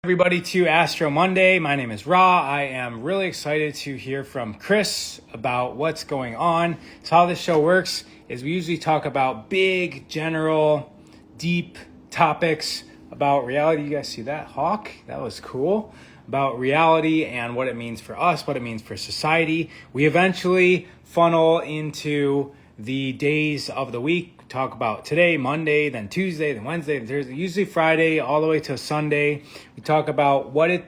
Everybody to Astro Monday. My name is Ra. I am really excited to hear from Chris about what's going on. So how this show works is we usually talk about big, general, deep topics about reality. You guys see that hawk? That was cool. About reality and what it means for us, what it means for society. We eventually funnel into the days of the week. Talk about today, Monday, then Tuesday, then Wednesday, then Thursday, usually Friday, all the way to Sunday. We talk about what it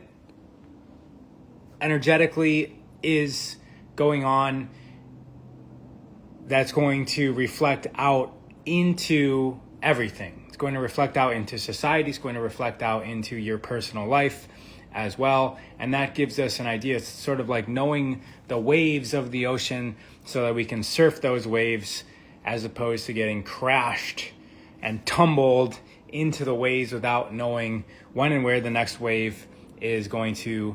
energetically is going on that's going to reflect out into everything. It's going to reflect out into society. It's going to reflect out into your personal life as well. And that gives us an idea. It's sort of like knowing the waves of the ocean so that we can surf those waves as opposed to getting crashed and tumbled into the waves without knowing when and where the next wave is going to.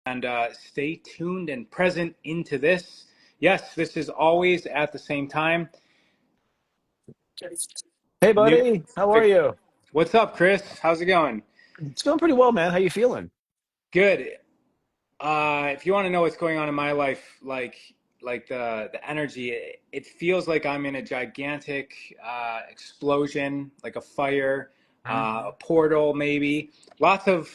And stay tuned and present into this. Yes, this is always at the same time. Hey, New. buddy. How are you? What's up, Chris? How's it going? It's going pretty well, man. How you feeling? Good. If you want to know what's going on in my life, like the energy, it feels like I'm in a gigantic explosion, like a fire, Mhm. a portal, maybe. Lots of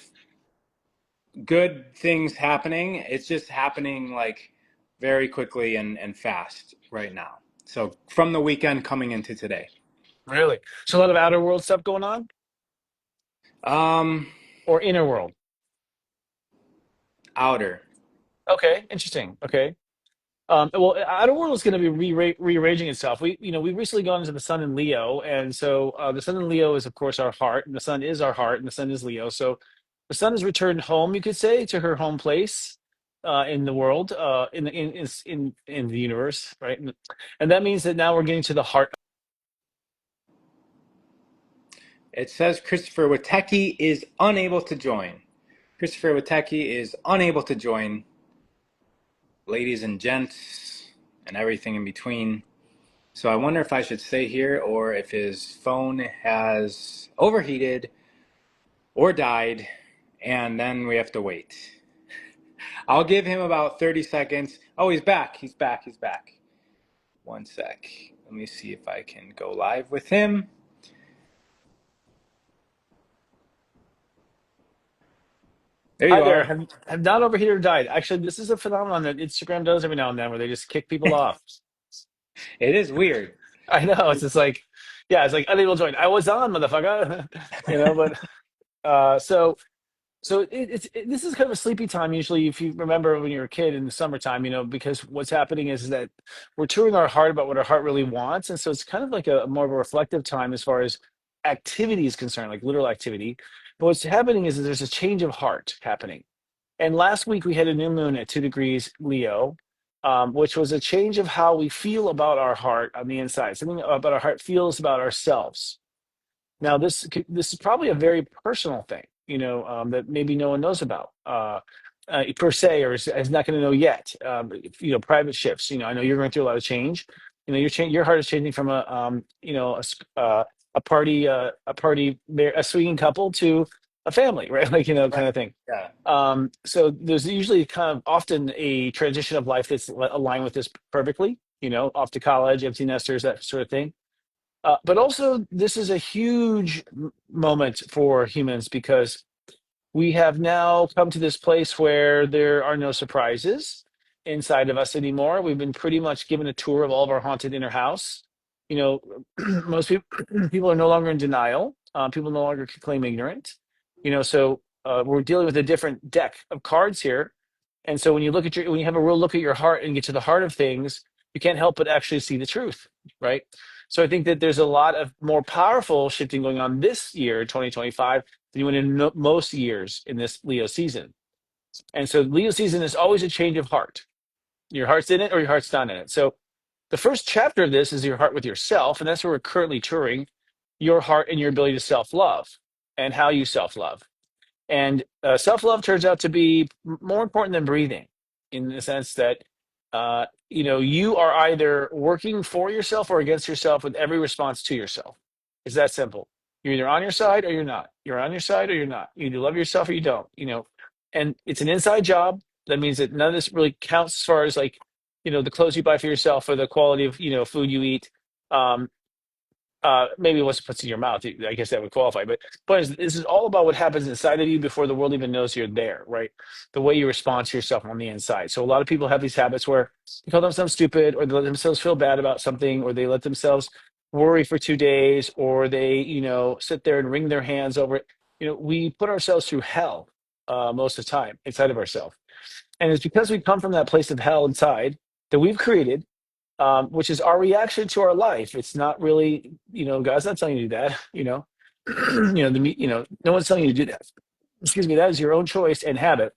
good things happening. It's just happening like very quickly and fast right now. So from the weekend coming into today. Really? So a lot of outer world stuff going on, Um, or inner world? Outer. Okay, interesting. Okay. Well, outer world is going to be rearranging itself. We recently gone into the sun in Leo, and so the sun in Leo is, of course, our heart, and the sun is our heart, and the sun is Leo. So the sun has returned home, you could say, to her home place in the world, in the universe, right? And that means that now we're getting to the heart. It says Christopher Witecki is unable to join. Christopher Witecki is unable to join, ladies and gents, and everything in between. So I wonder if I should stay here or if his phone has overheated or died, and then we have to wait. I'll give him about 30 seconds. Oh, he's back. He's back. He's back. One sec. Let me see if I can go live with him. There Hi you there. are. Have not overheated or died. Actually, this is a phenomenon that Instagram does every now and then, where they just kick people off. It is weird. I know. It's just like, yeah, it's like unable to join. I was on, motherfucker. But so this is kind of a sleepy time usually. If you remember when you were a kid in the summertime, because what's happening is that we're touring our heart about what our heart really wants, and so it's kind of like a more of a reflective time as far as activity is concerned, like literal activity. But what's happening is that there's a change of heart happening. And last week we had a new moon at 2 degrees Leo, which was a change of how we feel about our heart on the inside. Something about our heart feels about ourselves. Now, this is probably a very personal thing, that maybe no one knows about per se, or is not going to know yet. Private shifts. I know you're going through a lot of change. Your heart is changing from a swinging couple to a family, right? Like, Right. kind of thing. Yeah. So there's usually kind of often a transition of life that's aligned with this perfectly. Off to college, empty nesters, that sort of thing. But also, this is a huge moment for humans because we have now come to this place where there are no surprises inside of us anymore. We've been pretty much given a tour of all of our haunted inner house. You know, most people are no longer in denial. People no longer can claim ignorant. So we're dealing with a different deck of cards here. And so when you have a real look at your heart and get to the heart of things, you can't help but actually see the truth, right? So I think that there's a lot of more powerful shifting going on this year, 2025, than you would in most years in this Leo season. And so Leo season is always a change of heart. Your heart's in it or your heart's not in it. So the first chapter of this is your heart with yourself, and that's where we're currently touring your heart and your ability to self-love and how you self-love. And self-love turns out to be more important than breathing, in the sense that you are either working for yourself or against yourself with every response to yourself. It's that simple. You're either on your side or you're not. You're on your side or you're not. You either love yourself or you don't, and it's an inside job. That means that none of this really counts as far as like, the clothes you buy for yourself or the quality of, food you eat. Um, maybe what's puts in your mouth. I guess that would qualify. But this is all about what happens inside of you before the world even knows you're there, right? The way you respond to yourself on the inside. So a lot of people have these habits where they call themselves stupid, or they let themselves feel bad about something, or they let themselves worry for 2 days, or they, sit there and wring their hands over it. We put ourselves through hell most of the time inside of ourselves. And it's because we come from that place of hell inside that we've created, which is our reaction to our life. It's not really, God's not telling you to do that, no one's telling you to do that. Excuse me, that is your own choice and habit.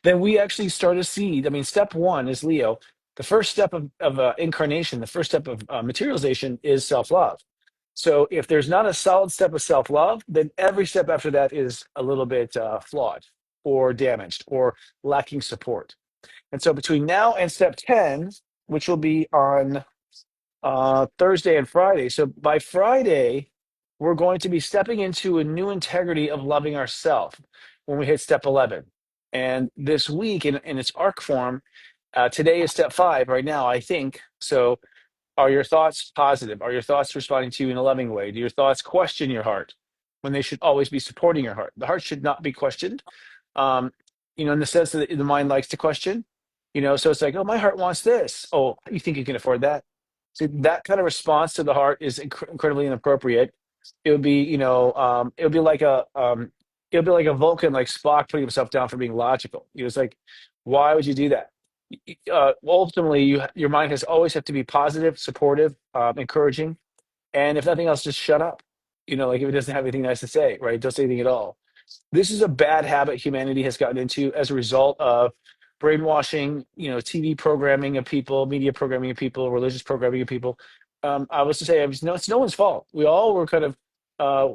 Then we actually start a seed. I mean, step one is Leo. The first step of incarnation, the first step of materialization is self love. So if there's not a solid step of self love, then every step after that is a little bit flawed or damaged or lacking support. And so between now and step 10, which will be on Thursday and Friday. So by Friday, we're going to be stepping into a new integrity of loving ourselves when we hit step 11. And this week, in its arc form, today is step 5 right now, I think. So are your thoughts positive? Are your thoughts responding to you in a loving way? Do your thoughts question your heart when they should always be supporting your heart? The heart should not be questioned, um, in the sense that the mind likes to question. So it's like, oh, my heart wants this. Oh, you think you can afford that? So that kind of response to the heart is incredibly inappropriate. It would be, it would be like a Vulcan, like Spock, putting himself down for being logical. It's like, why would you do that? Ultimately, your mind has always have to be positive, supportive, encouraging, and if nothing else, just shut up. Like if it doesn't have anything nice to say, right? Don't say anything at all. This is a bad habit humanity has gotten into as a result of brainwashing, TV programming of people, media programming of people, religious programming of people. I was to say, it's no one's fault. We all were kind of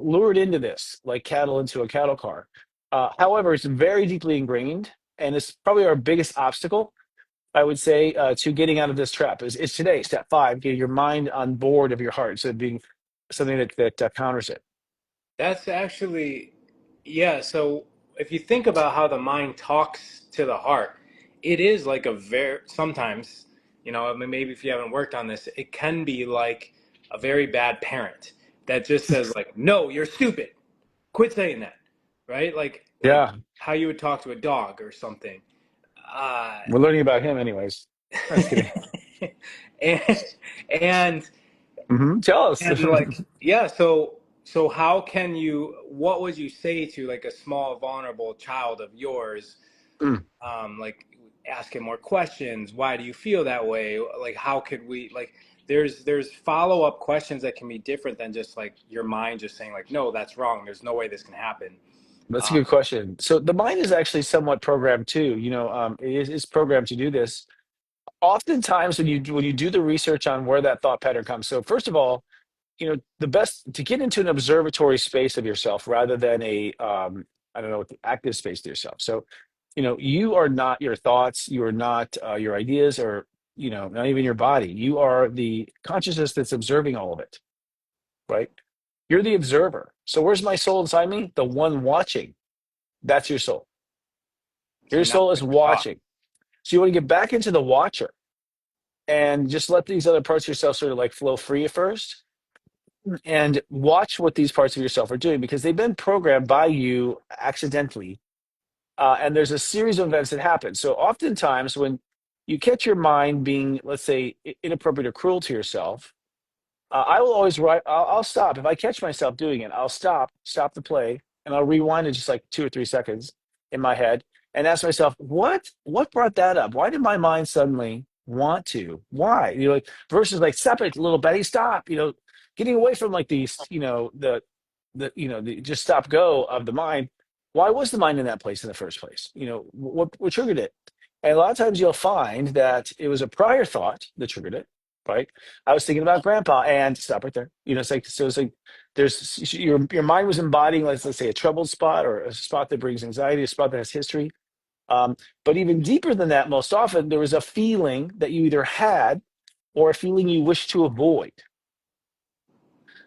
lured into this like cattle into a cattle car. However, it's very deeply ingrained, and it's probably our biggest obstacle, I would say, to getting out of this trap is today, step 5, getting your mind on board of your heart instead of being something that counters it. That's actually, yeah. So if you think about how the mind talks to the heart, it is like a very, sometimes, I mean, maybe if you haven't worked on this, it can be like a very bad parent that just says like, no, you're stupid. Quit saying that. Right? Like Yeah, how you would talk to a dog or something. Uh, we're learning about him, anyways. No, just kidding. and, and Tell us. And like, yeah, so how can you, what would you say to like a small vulnerable child of yours? Mm. Like ask him more questions. Why do you feel that way? Like how could we like there's follow-up questions that can be different than just like your mind just saying like, no, that's wrong. There's no way this can happen. That's a Um, good question. So the mind is actually somewhat programmed too. It's programmed to do this. Oftentimes, when you do the research on where that thought pattern comes. So first of all, the best to get into an observatory space of yourself rather than a I don't know, active space to yourself. So, you are not your thoughts, you are not your ideas, or not even your body. You are the consciousness that's observing all of it, right? You're the observer. So where's my soul inside me? The one watching. That's your soul. so Your now soul I is can talk. watching. So you want to get back into the watcher and just let these other parts of yourself sort of like flow free at first, and watch what these parts of yourself are doing because they've been programmed by you accidentally. And there's a series of events that happen. So oftentimes when you catch your mind being, let's say, inappropriate or cruel to yourself, I will always write. I'll stop if I catch myself doing it. I'll stop the play, and I'll rewind it just like 2 or 3 seconds in my head, and ask myself, what brought that up? Why did my mind suddenly want to? Why? Like versus like, stop it, little Betty, stop. Getting away from like these, the just stop go of the mind. Why was the mind in that place in the first place? What triggered it? And a lot of times you'll find that it was a prior thought that triggered it, right? I was thinking about grandpa and stop right there. It's like, so it's like there's your mind was embodying, let's say, a troubled spot or a spot that brings anxiety, a spot that has history. But even deeper than that, most often there was a feeling that you either had or a feeling you wish to avoid.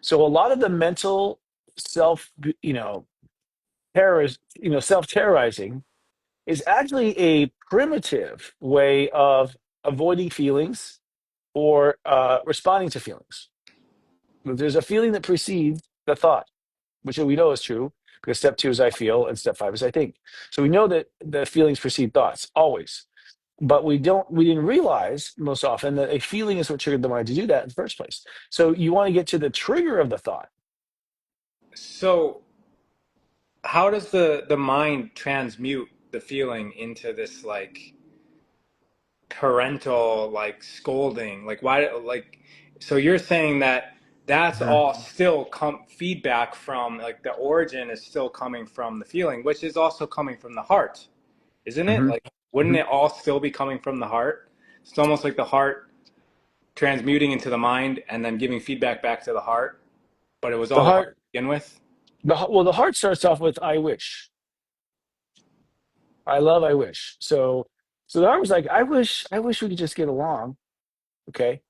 So a lot of the mental self, you know, self terrorizing is actually a primitive way of avoiding feelings or responding to feelings. There's a feeling that precedes the thought, which we know is true because step two is I feel and step five is I think. So we know that the feelings precede thoughts always, but we didn't realize most often that a feeling is what triggered the mind to do that in the first place. So you want to get to the trigger of the thought. So how does the mind transmute the feeling into this like parental like scolding? Like why like so you're saying that that's Mhm. all still come feedback from like the origin is still coming from the feeling, which is also coming from the heart, isn't it? Hmm. Like wouldn't Hmm. it all still be coming from the heart? It's almost like the heart transmuting into the mind and then giving feedback back to the heart, but it was The all the heart heart, to begin with. well, the heart starts off with I wish. I love I wish. So the heart was like, I wish we could just get along. Okay.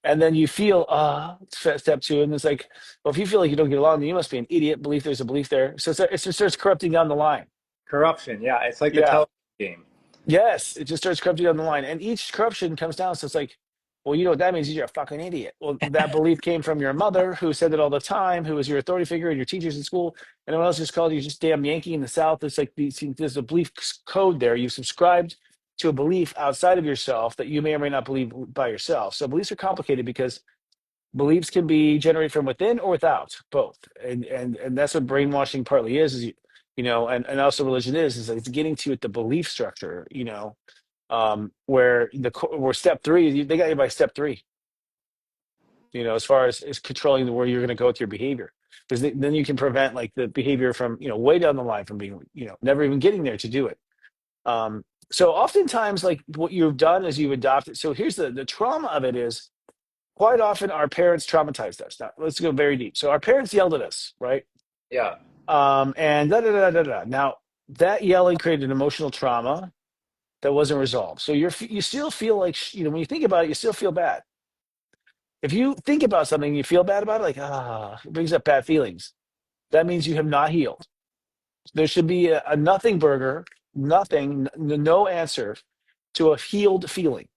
And then you feel, step two. And it's like, well, if you feel like you don't get along, then you must be an idiot. Belief there's a belief there. So it just starts corrupting down the line. Corruption, yeah, it's like the Yeah. telephone game. Yes. It just starts corrupting down the line. And each corruption comes down. So it's like, well, you know what that means? You're a fucking idiot. Well, that belief came from your mother who said it all the time, who was your authority figure and your teachers in school. And everyone else just called you just damn Yankee in the South. It's like there's a belief code there. You've subscribed to a belief outside of yourself that you may or may not believe by yourself. So beliefs are complicated because beliefs can be generated from within or without, both. And that's what brainwashing partly is and also religion is it's getting to it the belief structure, where step three, they got you by step three, as far as controlling where you're going to go with your behavior. Because then you can prevent like the behavior from, way down the line from being, never even getting there to do it. So oftentimes like what you've done is you've adopted. So here's the trauma of it is quite often our parents traumatized us. Now let's go very deep. So our parents yelled at us, right? Yeah, And da da da da da. Now that yelling created an emotional trauma that wasn't resolved. So you still feel like when you think about it, you still feel bad. If you think about something, you feel bad about it, like it brings up bad feelings. That means you have not healed. There should be a nothing burger, nothing, no answer to a healed feeling.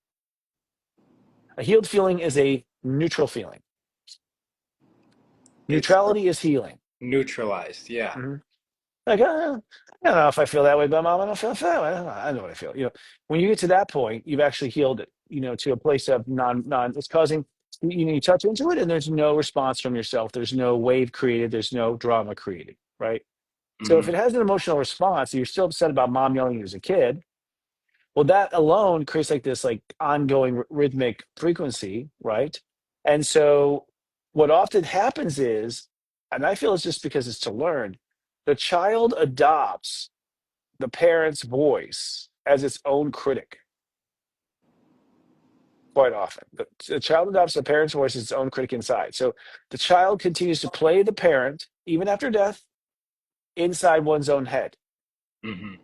A healed feeling is a neutral feeling. it's Neutrality is healing. neutralized. Yeah. Mhm. Like, I don't know if I feel that way about mom. I don't feel that way. I know what I feel. When you get to that point, you've actually healed it. To a place of non. It's causing. You touch into it, and there's no response from yourself. There's no wave created. There's no drama created. Right. So if Hmm. it has an emotional response, you're still upset about mom yelling at you as a kid. Well, that alone creates like this like ongoing rhythmic frequency, right? And so what often happens is, and I feel it's just because it's to learn, the child adopts the parent's voice as its own critic quite often. The child adopts the parent's voice as its own critic inside. So the child continues to play the parent, even after death, inside one's own head. Hmm.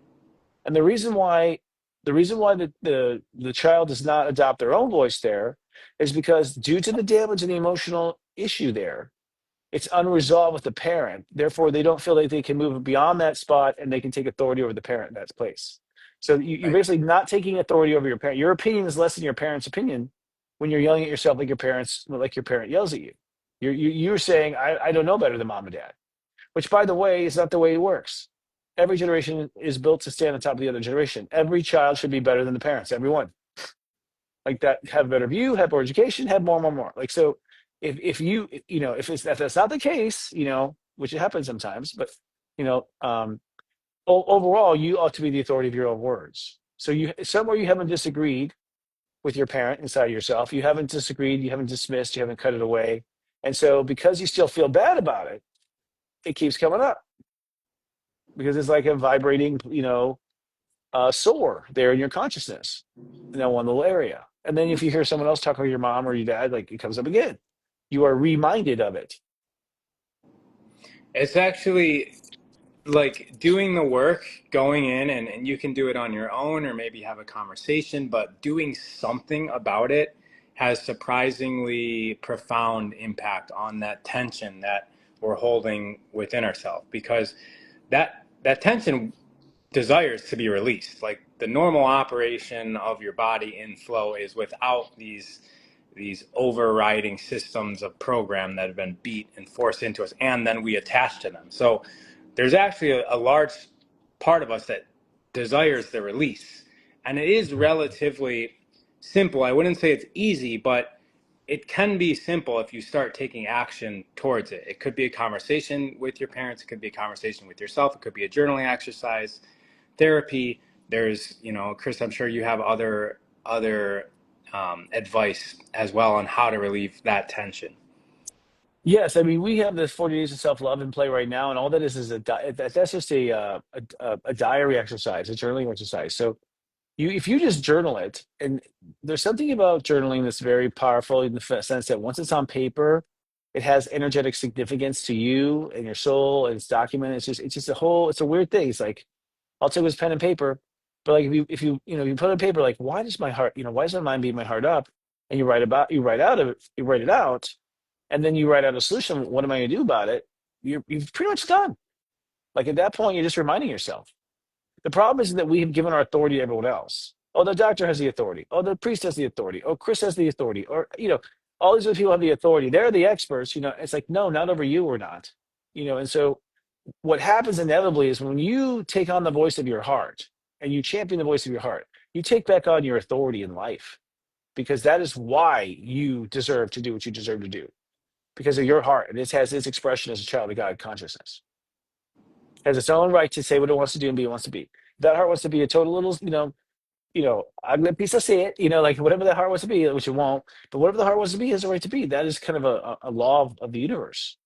And the reason why the child does not adopt their own voice there is because due to the damage and the emotional issue there, it's unresolved with the parent. Therefore, they don't feel like they can move beyond that spot and they can take authority over the parent in that place. So you're Right. basically not taking authority over your parent. Your opinion is less than your parent's opinion when you're yelling at yourself like your parent yells at you. You're saying, I don't know better than mom and dad, which, by the way, is not the way it works. Every generation is built to stand on top of the other generation. Every child should be better than the parents. Everyone like that have a better view, have more education, have more, more, more. Like so, if you if that's not the case, which it happens sometimes, but you know, um, overall, you ought to be the authority of your own words. So somewhere you haven't disagreed with your parent inside of yourself. You haven't disagreed. You haven't dismissed. You haven't cut it away. And so, because you still feel bad about it, it keeps coming up because it's like a vibrating, sore there in your consciousness in that one little area. And then if you hear someone else talk about your mom or your dad, like it comes up again. You are reminded of it. It's actually like doing the work, going in, and you can do it on your own or maybe have a conversation, but doing something about it has surprisingly profound impact on that tension that we're holding within ourselves, because that tension desires to be released. Like the normal operation of your body in flow is without these overriding systems of program that have been beat and forced into us, and then we attach to them. So there's actually a large part of us that desires the release, and it is relatively simple. I wouldn't say it's easy, but it can be simple if you start taking action towards it. It could be a conversation with your parents, it could be a conversation with yourself, it could be a journaling exercise, therapy. There's, Chris, I'm sure you have other advice as well on how to relieve that tension. Yes, I mean we have this 40 days of self-love in play right now, and all that is that's just a diary exercise, a journaling exercise. So if you just journal it, and there's something about journaling that's very powerful in the sense that once it's on paper, it has energetic significance to you and your soul, and it's documented. It's just it's a weird thing. It's like I'll take this pen and paper, but like if you put it on paper, like why does my mind beat my heart up? And you write it out, and then you write out a solution. What am I going to do about it? You've pretty much done. Like at that point, you're just reminding yourself. The problem is that we have given our authority to everyone else. Oh, the doctor has the authority. Oh, the priest has the authority. Oh, Chris has the authority. Or, all these other people have the authority. They're the experts. It's like, no, not over you or not. And so what happens inevitably is when you take on the voice of your heart and you champion the voice of your heart, you take back on your authority in life, because that is why you deserve to do what you deserve to do, because of your heart. And it has its expression as a child of God consciousness. It has its own right to say what it wants to do and be what it wants to be. That heart wants to be a total little, ugly piece of shit, like whatever the heart wants to be, which it won't, but whatever the heart wants to be has a right to be. That is kind of a law of the universe.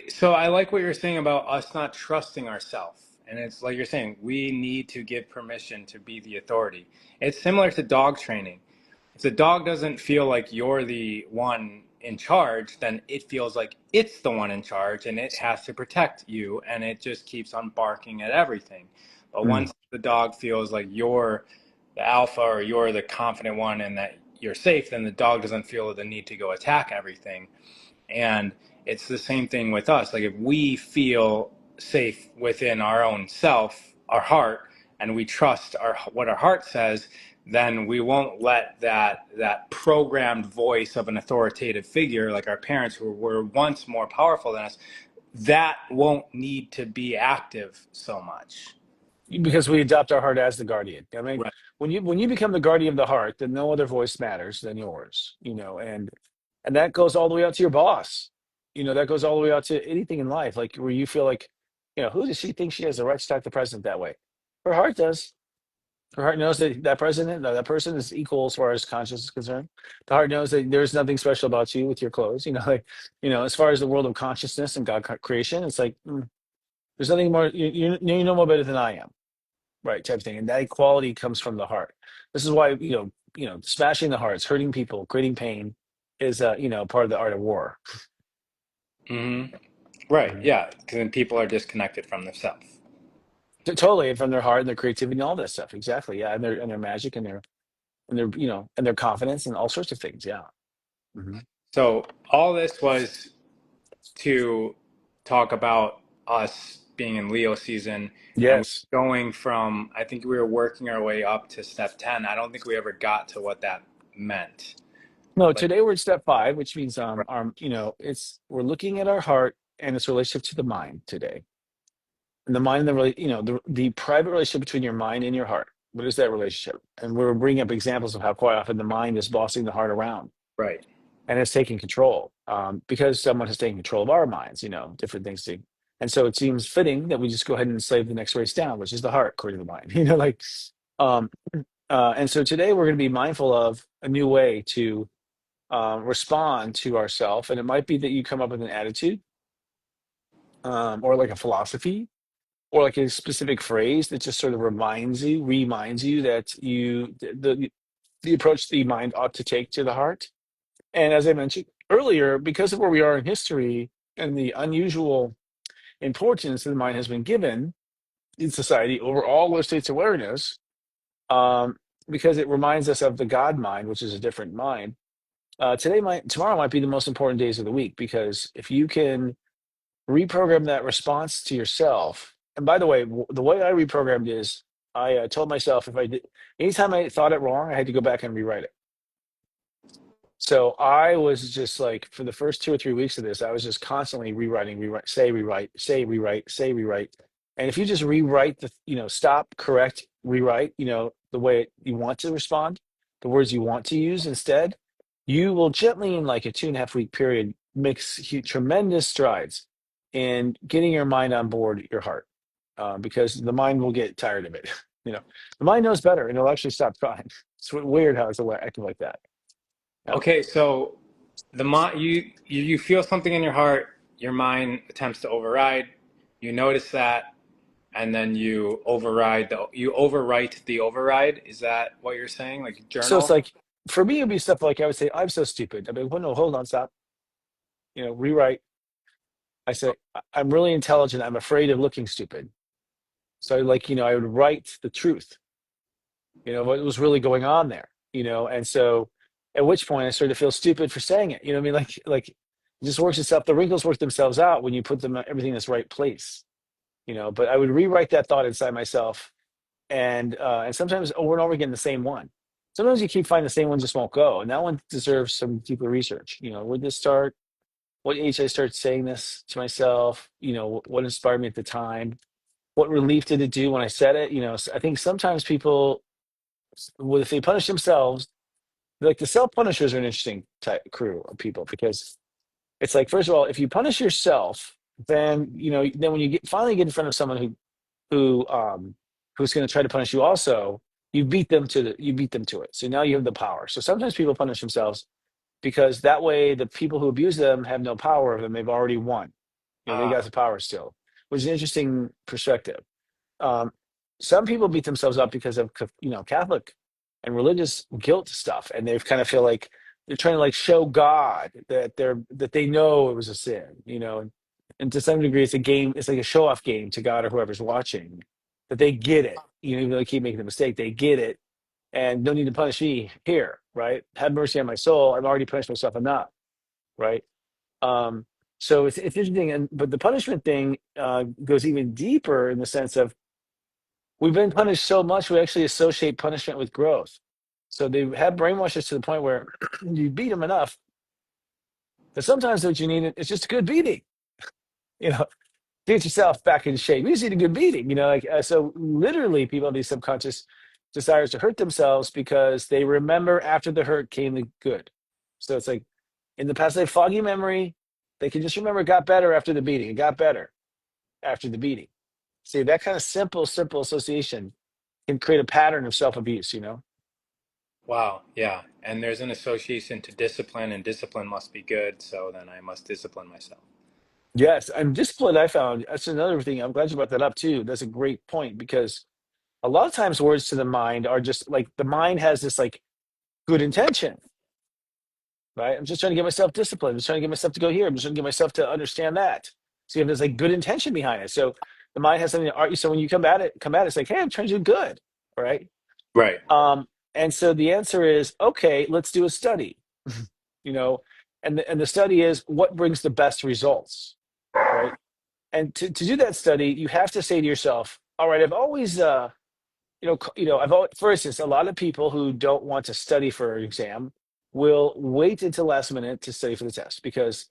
So I like what you're saying about us not trusting ourselves. And it's like you're saying, we need to give permission to be the authority. It's similar to dog training. If the dog doesn't feel like you're the one in charge, then it feels like it's the one in charge and it has to protect you, and it just keeps on barking at everything. But Mm. once the dog feels like you're the alpha or you're the confident one and that you're safe, then the dog doesn't feel the need to go attack everything. And it's the same thing with us. Like if we feel safe within our own self, our heart, and we trust what our heart says, then we won't let that programmed voice of an authoritative figure like our parents, who were once more powerful than us, that won't need to be active so much. Because we adopt our heart as the guardian. I mean, Right. when you become the guardian of the heart, then no other voice matters than yours. And that goes all the way out to your boss. That goes all the way out to anything in life, like where you feel like, who does she think she has the right to talk to the president that way? Her heart does. Her heart knows that that person is equal as far as conscience is concerned. The heart knows that there's nothing special about you with your clothes. As far as the world of consciousness and God creation, it's like, there's nothing more. You know more better than I am, right? Type of thing. And that equality comes from the heart. This is why smashing the hearts, hurting people, creating pain, is part of the art of war. Hmm. Right. Mhm. Yeah. Because then people are disconnected from themselves. Totally, and from their heart and their creativity and all that stuff. Exactly. Yeah, and their magic and their confidence and all sorts of things. Yeah. Hmm. So all this was to talk about us being in Leo season, and Yes. we're going from, I think we were working our way up to step 10. I don't think we ever got to what that meant. No, Like, today we're at step 5, which means right, it's we're looking at our heart and its relationship to the mind today. And the mind and the private relationship between your mind and your heart. What is that relationship? And we're bringing up examples of how quite often the mind is bossing the heart around right. and it's taking control, because someone has taken control of our minds, different things. And so it seems fitting that we just go ahead and enslave the next race down, which is the heart, according to the mind. Um, and so today we're going to be mindful of a new way to respond to ourself. And it might be that you come up with an attitude, or like a philosophy, or like a specific phrase that just sort of reminds you that the approach the mind ought to take to the heart. And as I mentioned earlier, because of where we are in history and the unusual importance that the mind has been given in society over all of states awareness, um, because it reminds us of the God mind, which is a different mind. Tomorrow might be the most important days of the week, because if you can reprogram that response to yourself. And by the way, the way I reprogrammed is I told myself if I did, anytime I thought it wrong, I had to go back and rewrite it. So I was just like, for the first 2 or 3 weeks of this, I was just constantly rewriting, rewrite, say, rewrite, say, rewrite, say, rewrite. And if you just rewrite stop, correct, rewrite, the way you want to respond, the words you want to use instead, you will gently, in like a 2.5 week period, make tremendous strides in getting your mind on board your heart, because the mind will get tired of it. You know, the mind knows better, and it'll actually stop trying. It's weird how it's acting like that. Yeah. Okay, so you feel something in your heart, your mind attempts to override. You notice that, and then you overwrite the override. Is that what you're saying? Like So it's journal? like, for me, it'd be stuff like I would say, I'm so stupid. I'd be like, well, no, hold on, stop. Rewrite. I say, I'm really intelligent. I'm afraid of looking stupid. So I would write the truth, what was really going on there, and so at which point I started to feel stupid for saying it. You know what I mean? Like it just works itself. The wrinkles work themselves out when you put everything in its right place, but I would rewrite that thought inside myself, and sometimes over and over again the same one. Sometimes you keep finding the same one just won't go, and that one deserves some deeper research. Where did this start? What age I started saying this to myself? What inspired me at the time? What relief did it do when I said it? I think sometimes people, well, if they punish themselves, like the self punishers are an interesting type crew of people, because it's like, first of all, if you punish yourself, then then when you finally get in front of someone who's going to try to punish you also, you beat them to it. So now you have the power. So sometimes people punish themselves because that way the people who abuse them have no power over them. They've already won. They got Ah, the power still, which is an interesting perspective. Um, some people beat themselves up because of Catholic and religious guilt stuff, and they kind of feel like they're trying to like show God that they know it was a sin, and to some degree it's a game. It's like a show off game to God or whoever's watching, that they get it. Even though they keep making the mistake, they get it, and no need to punish me here, right? Have mercy on my soul. I've already punished myself enough, right? Um, so it's interesting, but the punishment thing goes even deeper in the sense of, we've been punished so much, we actually associate punishment with growth. So they have brainwashed us to the point where you beat them enough that sometimes what you need is just a good beating. You know, get yourself back in shape. You just need a good beating. So literally, people have these subconscious desires to hurt themselves because they remember after the hurt came the good. So it's like in the past, they have foggy memory. They can just remember it got better after the beating. It got better after the beating. See, that kind of simple association can create a pattern of self abuse. wow, yeah. And there's an association to discipline, and discipline must be good, so then I must discipline myself. Yes, and discipline, I found that's another thing. I'm glad you brought that up too. That's a great point, because a lot of times words to the mind are just like, the mind has this like good intention, right? I'm just trying to get myself disciplined. I'm just trying to get myself to go here. I'm just trying to get myself to understand that. So you have this like good intention behind it. So the mind has something to argue. So when you come at it, it's like, hey, I'm trying to do good, right? Right. Um, and so the answer is, okay, let's do a study, you know, and the study is what brings the best results, right? And to do that study, you have to say to yourself, all right, I've always, for instance, a lot of people who don't want to study for an exam will wait until last minute to study for the test, because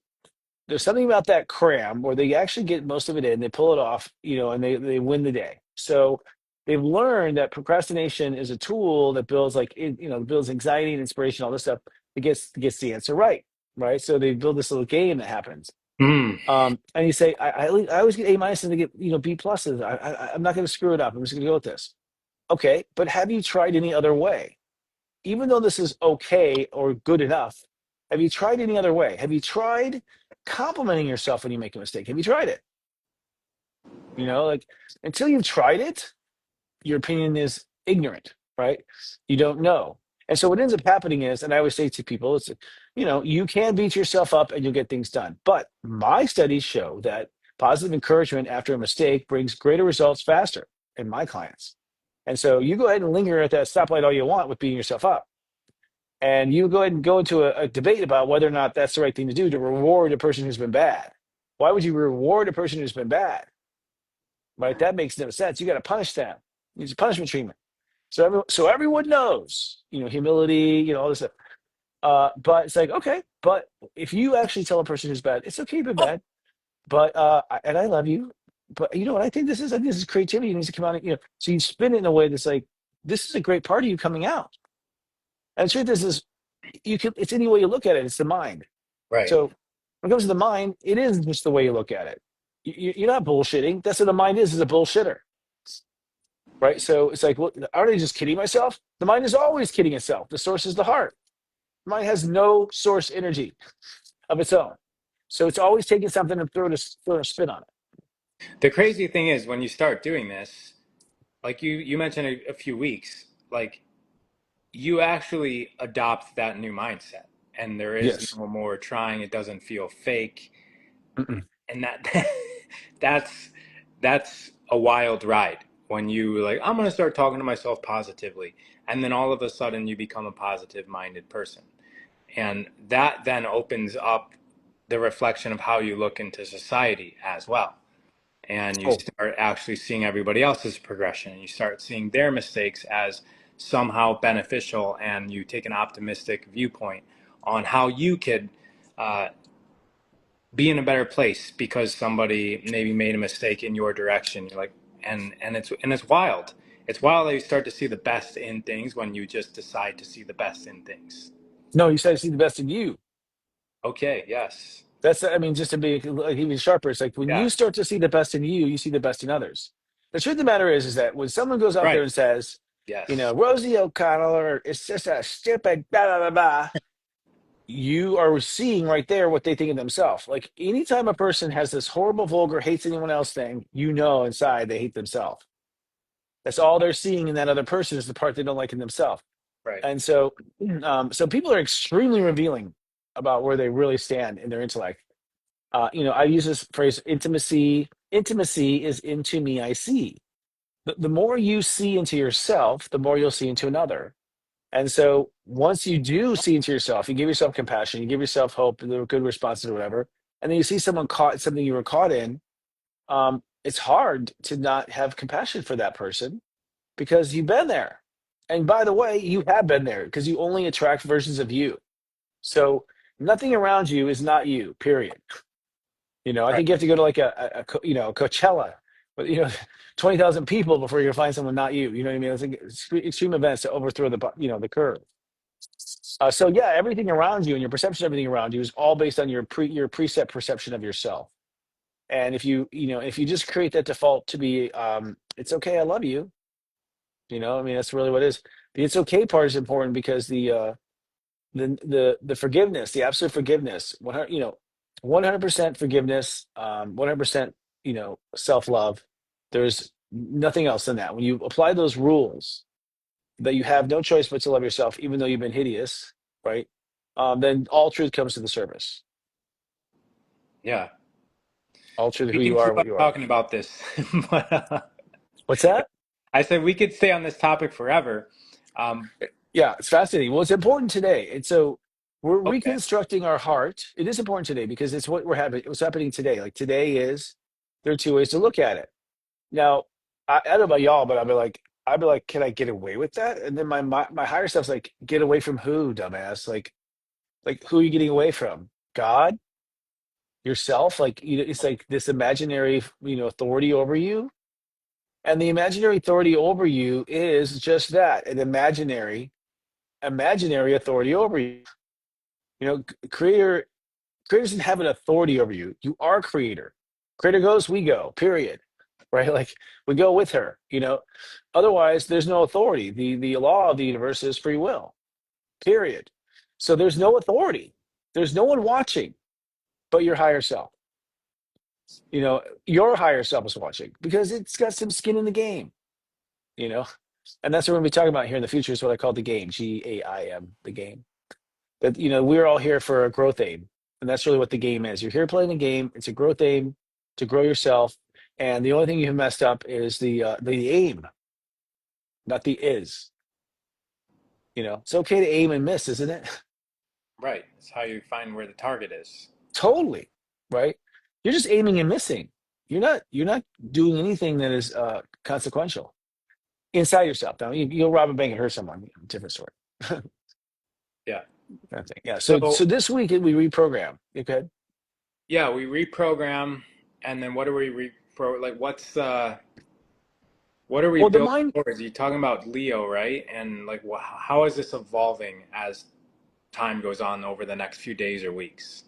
there's something about that cram where they actually get most of it in, they pull it off, and they win the day. So they've learned that procrastination is a tool that builds builds anxiety and inspiration, all this stuff. It gets the answer right, right? So they build this little game that happens. Mm. And you say, I always get A minuses and they get B pluses. I'm not going to screw it up. I'm just going to go with this. Okay, but have you tried any other way? Even though this is okay or good enough, have you tried any other way? Have you tried complimenting yourself when you make a mistake? Have you tried it? Like, until you've tried it, your opinion is ignorant, right? You don't know. And so what ends up happening is, and I always say to people, you can beat yourself up and you'll get things done. But my studies show that positive encouragement after a mistake brings greater results faster in my clients. And so you go ahead and linger at that stoplight all you want with beating yourself up. And you go ahead and go into a debate about whether or not that's the right thing to do to reward a person who's been bad. Why would you reward a person who's been bad? Right? That makes no sense. You got to punish them. It's punishment treatment. So everyone knows, humility, all this stuff. But it's like, okay, but if you actually tell a person who's bad, it's okay to be bad, but and I love you, but you know what I think this is? I think this is creativity. It needs to come out. So you spin it in a way that's like, this is a great part of you coming out. And the truth is you can. It's any way you look at it. It's the mind. Right. So when it comes to the mind, it is just the way you look at it. You're not bullshitting. That's what the mind is a bullshitter, right? So it's like, well, aren't I just kidding myself? The mind is always kidding itself. The source is the heart. The mind has no source energy of its own. So it's always taking something and throwing a spin on it. The crazy thing is when you start doing this, like you mentioned a few weeks, like you actually adopt that new mindset, and there is Yes. no more trying. It doesn't feel fake, Mm-mm. and that's that's a wild ride when you like I'm going to start talking to myself positively, and then all of a sudden you become a positive minded person, and that then opens up the reflection of how you look into society as well, and you Oh, start actually seeing everybody else's progression, and you start seeing their mistakes as somehow beneficial, and you take an optimistic viewpoint on how you could uh, be in a better place because somebody maybe made a mistake in your direction. You're like, and it's wild. It's wild that you start to see the best in things when you just decide to see the best in things. no, you said to see the best in you. Okay, yes. That's, I mean, just to be like even sharper, it's like when you Yes. start to see the best in you, you see the best in others. The truth of the matter is that when someone goes out there Right. and says, Yes. Rosie O'Connell, or it's just a stupid blah, blah, blah, blah, you are seeing right there what they think of themselves. Like anytime a person has this horrible, vulgar, hates anyone else thing, inside they hate themselves. That's all they're seeing in that other person is the part they don't like in themselves. Right. And so people are extremely revealing about where they really stand in their intellect. I use this phrase intimacy. Intimacy is into me, I see. The more you see into yourself, the more you'll see into another. And so once you do see into yourself, you give yourself compassion, you give yourself hope, and good responses or whatever, and then you see someone caught something you were caught in, it's hard to not have compassion for that person because you've been there. And by the way, you have been there because you only attract versions of you. So nothing around you is not you, period. I Right. think you have to go to like Coachella, but 20,000 people before you're gonna find someone not you. You know what I mean? It's like extreme events to overthrow the curve. So yeah, everything around you and your perception of everything around you is all based on your preset perception of yourself. And if you just create that default to be, it's okay, I love you. I mean, that's really what it is. The it's okay part is important because the forgiveness, the absolute forgiveness, 100% forgiveness, 100%, self love. There's nothing else than that. When you apply those rules that you have no choice but to love yourself, even though you've been hideous, right? Then all truth comes to the surface. Yeah. All truth, We who can you are, keep what on you are. talking about this, but What's that? I said we could stay on this topic forever. Um, Yeah, it's fascinating. Well, it's important today. And so we're okay. reconstructing our heart. It is important today because it's what we're having. What's happening today. Like today there are two ways to look at it. Now, I don't know about y'all, but I'd be like, can I get away with that? And then my higher self's like, get away from who, dumbass? Like who are you getting away from? God, yourself? Like it's like this imaginary, authority over you. And the imaginary authority over you is just that, an imaginary authority over you. Creator doesn't have an authority over you. You are creator. Creator goes, we go, period. Right? Like we go with her, Otherwise, there's no authority. The law of the universe is free will, period. So there's no authority. There's no one watching but your higher self. Your higher self is watching because it's got some skin in the game, you know? And that's what we're gonna be talking about here in the future is what I call the game, GAIM, the game. That we're all here for a growth aim, and that's really what the game is. You're here playing a game. It's a growth aim to grow yourself, and the only thing you have messed up is the aim, not the is. It's okay to aim and miss, isn't it? Right. It's how you find where the target is. Totally, right? You're just aiming and missing. You're not doing anything that is consequential inside yourself. Now you'll rob a bank and hurt someone, different story. Yeah. Kind of thing. Yeah. So So this week we reprogram. You could. yeah, we reprogram, and then what do we repro? Like, what are we Well, the building mind. towards? You talking about Leo, right? And like, how is this evolving as time goes on over the next few days or weeks?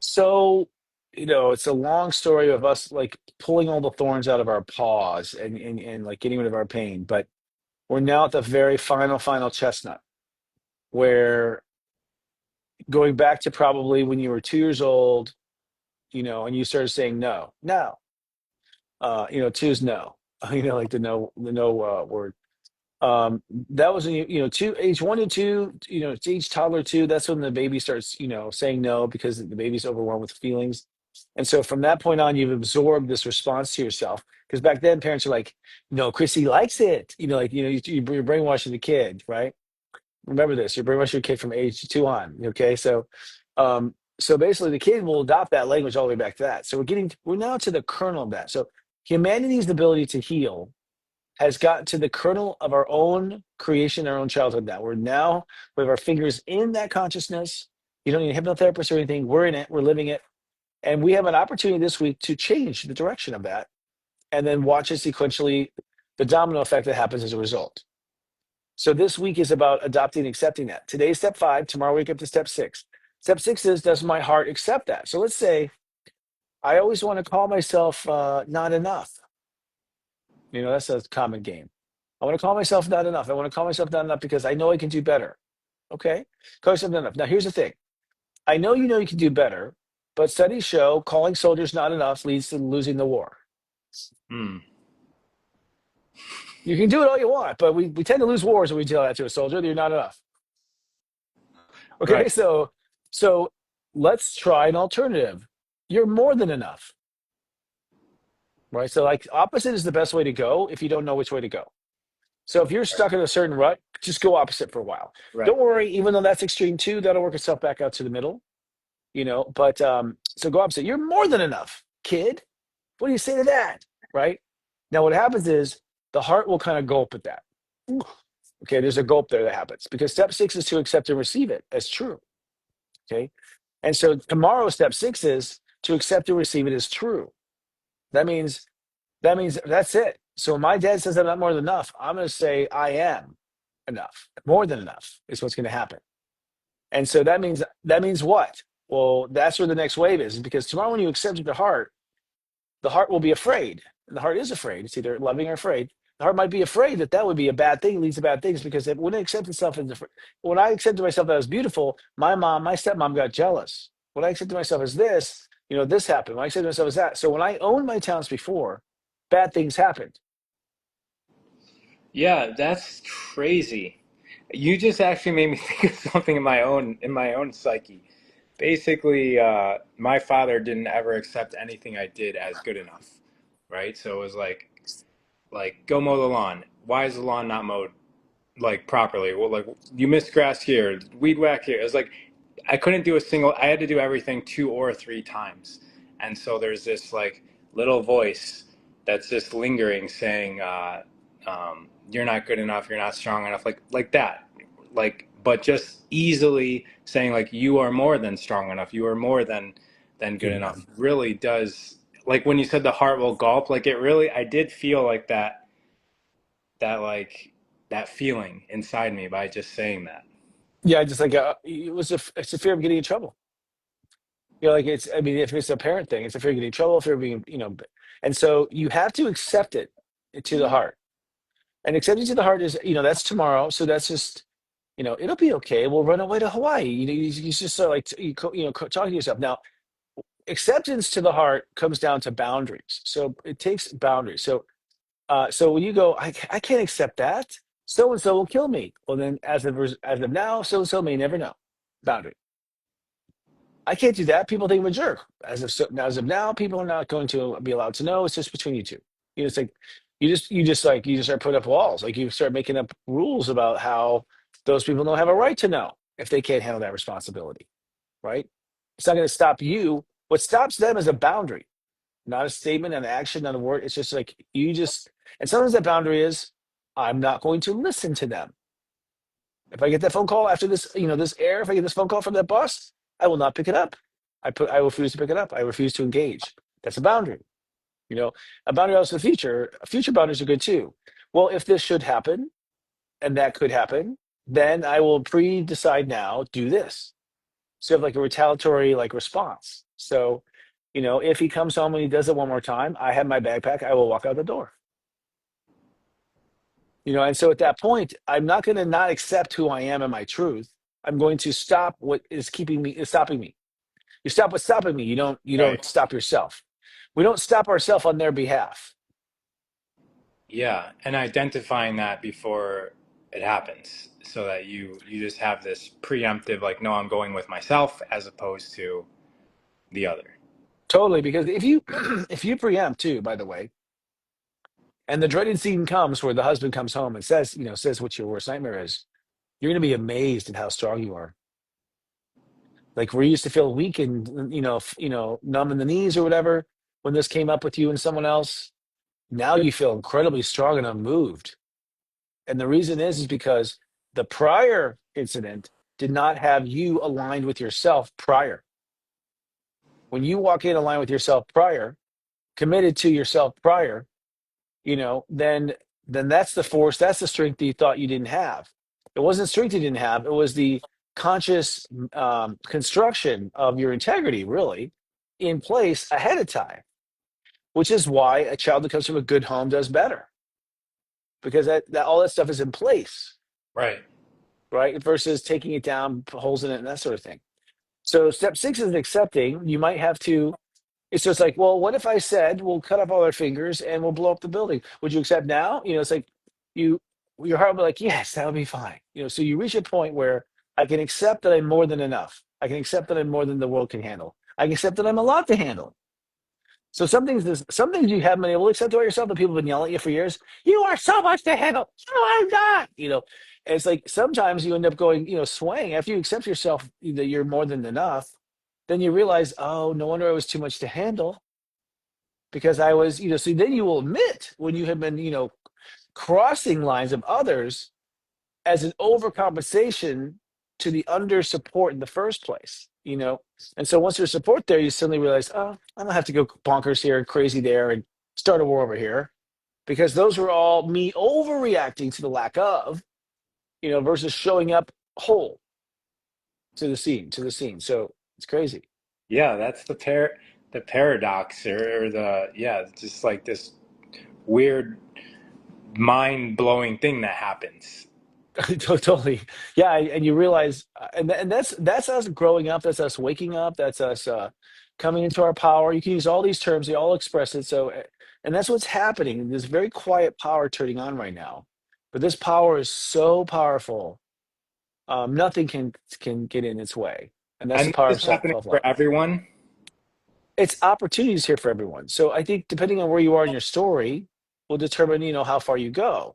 So it's a long story of us like pulling all the thorns out of our paws and like getting rid of our pain. But we're now at the very final chestnut where going back to probably when you were 2 years old, and you started saying no, no. Two is no. Like the no word. That was when two age 1 to 2, it's age toddler 2. That's when the baby starts, saying no because the baby's overwhelmed with feelings. And so from that point on, you've absorbed this response to yourself. Because back then, parents are like, no, Chrissy likes it. Like, you're brainwashing the kid, right? Remember this, you're brainwashing your kid from age 2 on. Okay. So basically the kid will adopt that language all the way back to that. So we're now to the kernel of that. So humanity's ability to heal has gotten to the kernel of our own creation, our own childhood. Now we have our fingers in that consciousness. You don't need a hypnotherapist or anything. We're in it. We're living it, and we have an opportunity this week to change the direction of that, and then watch it sequentially, the domino effect that happens as a result. So this week is about adopting and accepting that. Today's step 5. Tomorrow we get up to step 6. Step 6 is, does my heart accept that? So let's say I always want to call myself not enough. That's a common game. I want to call myself not enough. I want to call myself not enough because I know I can do better. Okay. Call yourself not enough. Now, here's the thing. I know you can do better, but studies show calling soldiers not enough leads to losing the war. Hmm. You can do it all you want, but we tend to lose wars when we tell that to a soldier that you're not enough. Okay. Right. So let's try an alternative. You're more than enough. Right. So, like, opposite is the best way to go if you don't know which way to go. So if you're stuck in a certain rut, just go opposite for a while. Right. Don't worry, even though that's extreme too, that'll work itself back out to the middle, But so go opposite. You're more than enough, kid. What do you say to that? Right? Now what happens is the heart will kind of gulp at that. Ooh. Okay, there's a gulp there that happens because step 6 is to accept and receive it as true. Okay. And so tomorrow, step 6 is to accept and receive it as true. That means that's it. So when my dad says I'm not more than enough, I'm going to say I am enough. More than enough is what's going to happen. And so that means what? Well, that's where the next wave is because tomorrow when you accept the heart will be afraid. And the heart is afraid. It's either loving or afraid. The heart might be afraid that would be a bad thing, leads to bad things because when it accepts itself when I accepted myself that I was beautiful, my stepmom got jealous. When I accepted myself as this, this happened. When I accepted myself as that. So when I owned my talents before, bad things happened. Yeah, that's crazy. You just actually made me think of something in my own psyche. Basically, my father didn't ever accept anything I did as good enough, right? So it was like go mow the lawn. Why is the lawn not mowed like properly? Well, like you missed grass here, weed whack here. It was like I couldn't do a single. I had to do everything 2 or 3 times, and so there's this like little voice that's just lingering, saying, "You're not good enough. You're not strong enough." Like that, like but just easily saying like you are more than strong enough. You are more than good Good enough. enough. Really does like when you said the heart will gulp. Like it really, I did feel like that like that feeling inside me by just saying that. Yeah, just like it's a fear of getting in trouble. Like I mean, if it's a parent thing, it's a fear of getting in trouble, fear of being, and so you have to accept it to the heart. And accepting to the heart is, that's tomorrow. So that's just, it'll be okay. We'll run away to Hawaii. You just sort of like, talking to yourself. Now, acceptance to the heart comes down to boundaries. So it takes boundaries. So when you go, I can't accept that. So and so will kill me. Well, then as of now, so and so may never know. Boundary. I can't do that. People think I'm a jerk. As of now, people are not going to be allowed to know. It's just between you two. It's like You just start putting up walls. Like you start making up rules about how those people don't have a right to know if they can't handle that responsibility, right? It's not going to stop you. What stops them is a boundary, not a statement, an action, not a word. It's just like and sometimes that boundary is, I'm not going to listen to them. If I get that phone call after this, if I get this phone call from that boss, I will not pick it up. I refuse to pick it up. I refuse to engage. That's a boundary. You know, a boundary also the future. Future boundaries are good too. Well, if this should happen and that could happen, then I will pre-decide now, do this. So you have like a retaliatory like response. So, if he comes home and he does it one more time, I have my backpack, I will walk out the door. And so at that point, I'm not going to not accept who I am and my truth. I'm going to stop what is stopping me. You stop what's stopping me. You don't Right. stop yourself. We don't stop ourselves on their behalf. Yeah, and identifying that before it happens, so that you just have this preemptive, like, no, I'm going with myself as opposed to the other. Totally, because if you if you preempt too, by the way, and the dreaded scene comes where the husband comes home and says what your worst nightmare is, you're going to be amazed at how strong you are. Like where you used to feel weak and numb in the knees or whatever when this came up with you and someone else, now you feel incredibly strong and unmoved. And the reason is because the prior incident did not have you aligned with yourself prior. When you walk in aligned with yourself prior, committed to yourself prior, then that's the force, that's the strength that you thought you didn't have. It wasn't strength you didn't have, it was the conscious construction of your integrity, really, in place ahead of time, which is why a child that comes from a good home does better because that all that stuff is in place, Right. right? Versus taking it down, holes in it, and that sort of thing. So step six is accepting. You might have to. It's just like, well, what if I said we'll cut off all our fingers and we'll blow up the building? Would you accept now? It's like you your heart will be like, yes, that would be fine. So you reach a point where I can accept that I'm more than enough. I can accept that I'm more than the world can handle. I can accept that I'm a lot to handle. So some things you haven't been able to accept about yourself that people have been yelling at you for years. You are so much to handle. No, I'm not. And it's like sometimes you end up going, swaying after you accept yourself that you're more than enough. Then you realize, oh, no wonder I was too much to handle because I was, so then you will admit when you have been, crossing lines of others as an overcompensation to the under support in the first place, And so once there's support there, you suddenly realize, oh, I don't have to go bonkers here and crazy there and start a war over here because those were all me overreacting to the lack of, versus showing up whole to the scene. So it's crazy. Yeah, that's the paradox, or the, yeah, just like this weird mind blowing thing that happens. Totally. Yeah, and you realize, and that's us growing up. That's us waking up. That's us coming into our power. You can use all these terms; they all express it. So, and that's what's happening. There's very quiet power turning on right now, but this power is so powerful. Nothing can get in its way, and that's the And power this of is happening self for love. everyone. It's opportunities here for everyone. So I think depending on where you are in your story, will determine how far you go.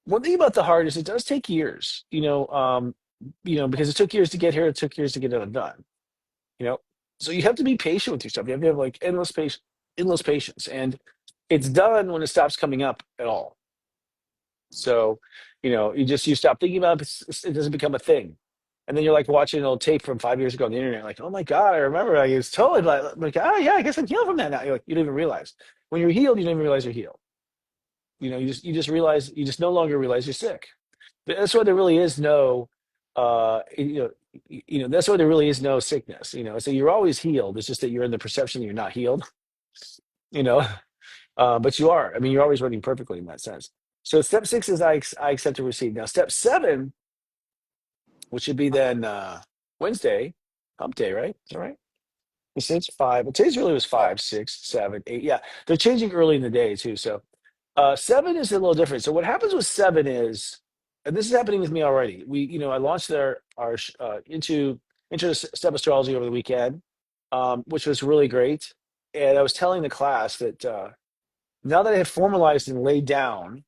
One thing about the heart is it does take years, because it took years to get here, it took years to get it done, you know. So you have to be patient with yourself. You have to have like endless patience, and it's done when it stops coming up at all. So, you stop thinking about it, it doesn't become a thing, and then you're like watching an old tape from 5 years ago on the internet, like, oh my god, I remember. I was totally like, oh yeah, I guess I'm healed from that now. You're like, you don't even realize when you're healed, you don't even realize you're healed. You just realize you just no longer realize you're sick. That's why there really is no that's why there really is no sickness. So you're always healed. It's just that you're in the perception that you're not healed. you know but you are. I mean, you're always running perfectly in that sense. So step six is I accept and receive. Now step seven, which would be then Wednesday, hump day, right? Is that right? It's five. Well, today's really was 5, 6, 7, 8. Yeah, they're changing early in the day too. So seven is a little different. So what happens with seven is, and this is happening with me already. I launched into step astrology over the weekend, which was really great. And I was telling the class that Now that I have formalized and laid down,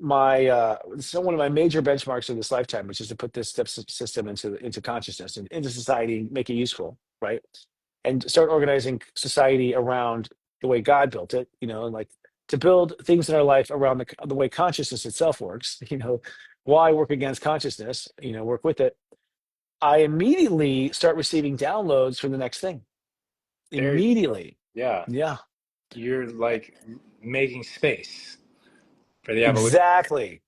my so one of my major benchmarks of this lifetime, which is to put this system into consciousness and into society, make it useful, right? And start organizing society around the way God built it, and like to build things in our life around the way consciousness itself works. Why work against consciousness? Work with it. I immediately start receiving downloads for the next thing. There, Immediately. yeah, Yeah, you're like making space for the evolution. exactly.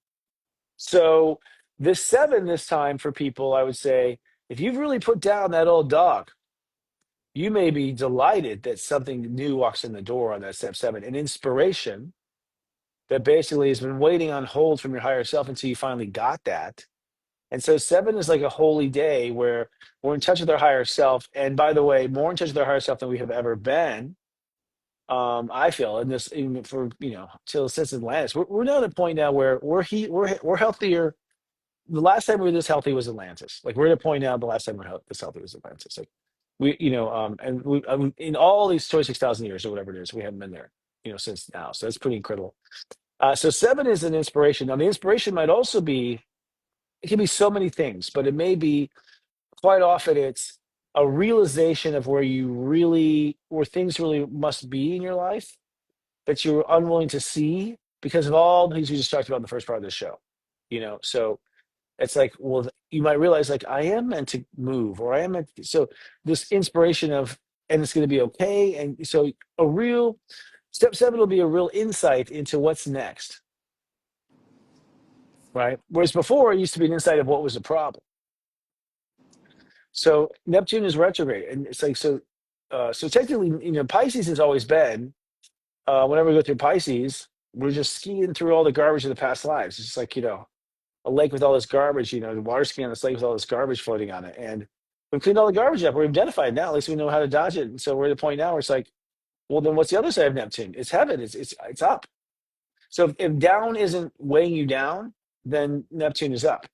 So this seven this time for people, I would say, if you've really put down that old dog, you may be delighted that something new walks in the door on that step seven, an inspiration that basically has been waiting on hold from your higher self until you finally got that. And so seven is like a holy day where we're in touch with our higher self. And by the way, more in touch with our higher self than we have ever been. I feel in this, even for till since Atlantis, we're now at a point now where we're healthier. The last time we were this healthy was Atlantis. Like we're at a point now. The last time we were this healthy was Atlantis. Like and we in all these 26,000 years or whatever it is, we haven't been there, since now. So that's pretty incredible. So seven is an inspiration. Now the inspiration might also be it can be so many things, but it may be quite often it's a realization of where things really must be in your life that you're unwilling to see because of all the things we just talked about in the first part of the show. So it's like, well, you might realize like I am meant to move or I am meant to, so this inspiration of and it's going to be okay. And so a real step seven will be a real insight into what's next, right? Whereas before it used to be an insight of what was the problem. So Neptune is retrograde, and it's like so technically, Pisces has always been. Whenever we go through Pisces, we're just skiing through all the garbage of the past lives. It's just like a lake with all this garbage. The water skiing on this lake with all this garbage floating on it, and we've cleaned all the garbage up. We've identified now. At least we know how to dodge it. And so we're at a point now where it's like, well, then what's the other side of Neptune? It's heaven. It's up. So if down isn't weighing you down, then Neptune is up,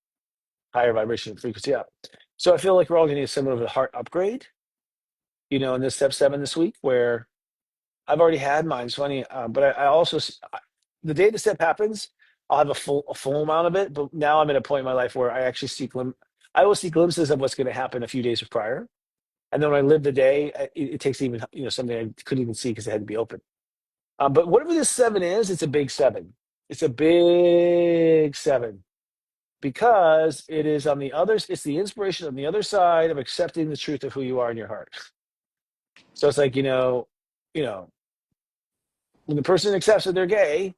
higher vibration frequency up. So I feel like we're all going to need similar of a heart upgrade, in this step seven this week, where I've already had mine. It's funny, but I also the day the step happens, I'll have a full amount of it. But now I'm at a point in my life where I actually I will see glimpses of what's going to happen a few days prior, and then when I live the day, it takes even something I couldn't even see because it had to be open. But whatever this seven is, it's a big seven. It's a big seven because it is on the others. It's the inspiration on the other side of accepting the truth of who you are in your heart. So it's like you know, when the person accepts that they're gay,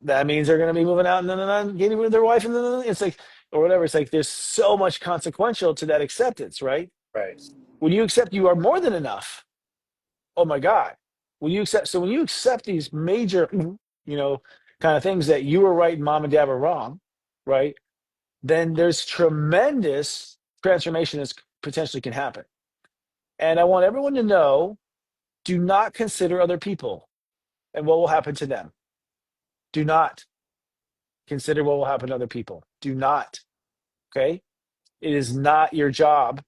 that means they're going to be moving out and then getting with their wife, and then it's like, or whatever. It's like there's so much consequential to that acceptance, right? Right. When you accept you are more than enough, oh my God. When you accept these major, kind of things that you were right and mom and dad were wrong, right? Then there's tremendous transformation that potentially can happen. And I want everyone to know, do not consider other people and what will happen to them. Do not consider what will happen to other people. Do not. Okay. It is not your job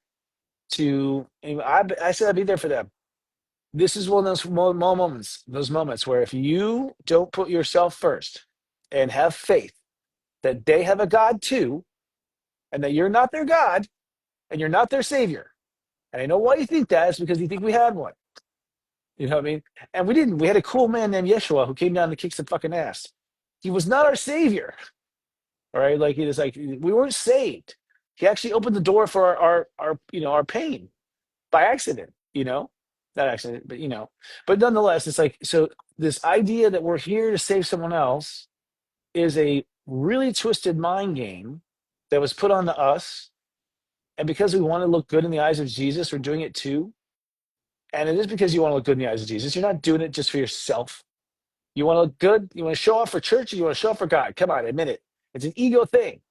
I said I'd be there for them. This is one of those moments where if you don't put yourself first and have faith that they have a God too, and that you're not their God and you're not their savior. And I know why you think that is because you think we had one. You know what I mean? And we didn't. We had a cool man named Yeshua who came down to kick some fucking ass. He was not our savior. All right. Like it is like we weren't saved. He actually opened the door for our pain by accident, not accident, but but nonetheless, it's like, so this idea that we're here to save someone else is a really twisted mind game that was put onto us. And because we want to look good in the eyes of Jesus, we're doing it too. And it is because you want to look good in the eyes of Jesus. You're not doing it just for yourself. You want to look good. You want to show off for church. Or you want to show off for God. Come on, admit it. It's an ego thing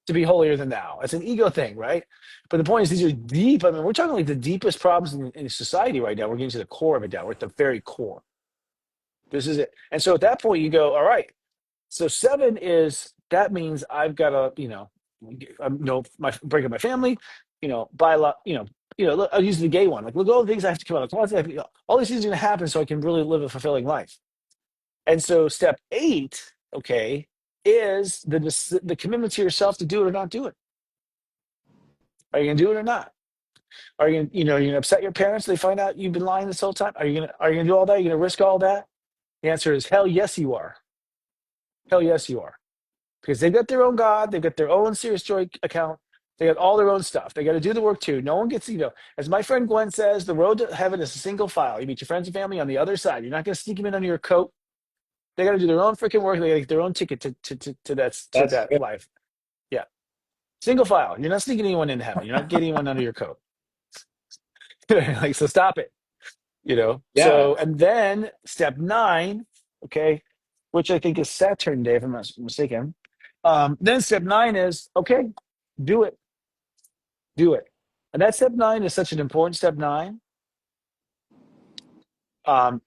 to be holier than thou. It's an ego thing, right? But the point is, these are deep. I mean, we're talking like the deepest problems in society right now. We're getting to the core of it now. We're at the very core. This is it. And so at that point, you go, all right. So seven is, that means I've got to, break up my family, buy a lot, look, I'll use the gay one. Like, look at all the things I have to come out of the closet. All these things are going to happen so I can really live a fulfilling life. And so step 8, okay, is the commitment to yourself to do it or not do it. Are you going to do it or not? Are you gonna, you're gonna upset your parents? They find out you've been lying this whole time. Are you gonna do all that? Are you gonna risk all that? The answer is hell yes, you are. Hell yes, you are. Because they've got their own God, they've got their own Serious Joy account, they got all their own stuff. They got to do the work too. No one gets, as my friend Gwen says, the road to heaven is a single file. You meet your friends and family on the other side. You're not going to sneak them in under your coat. They got to do their own freaking work. They got to get their own ticket to That's that good. life. Yeah, single file. You're not sneaking anyone into heaven. You're not getting anyone under your coat. Like, so stop it. Yeah. So, and then step 9, okay, which I think is Saturn Day, if I'm not mistaken. Then step 9 is, okay, do it, do it. And that step 9 is such an important step 9. Um,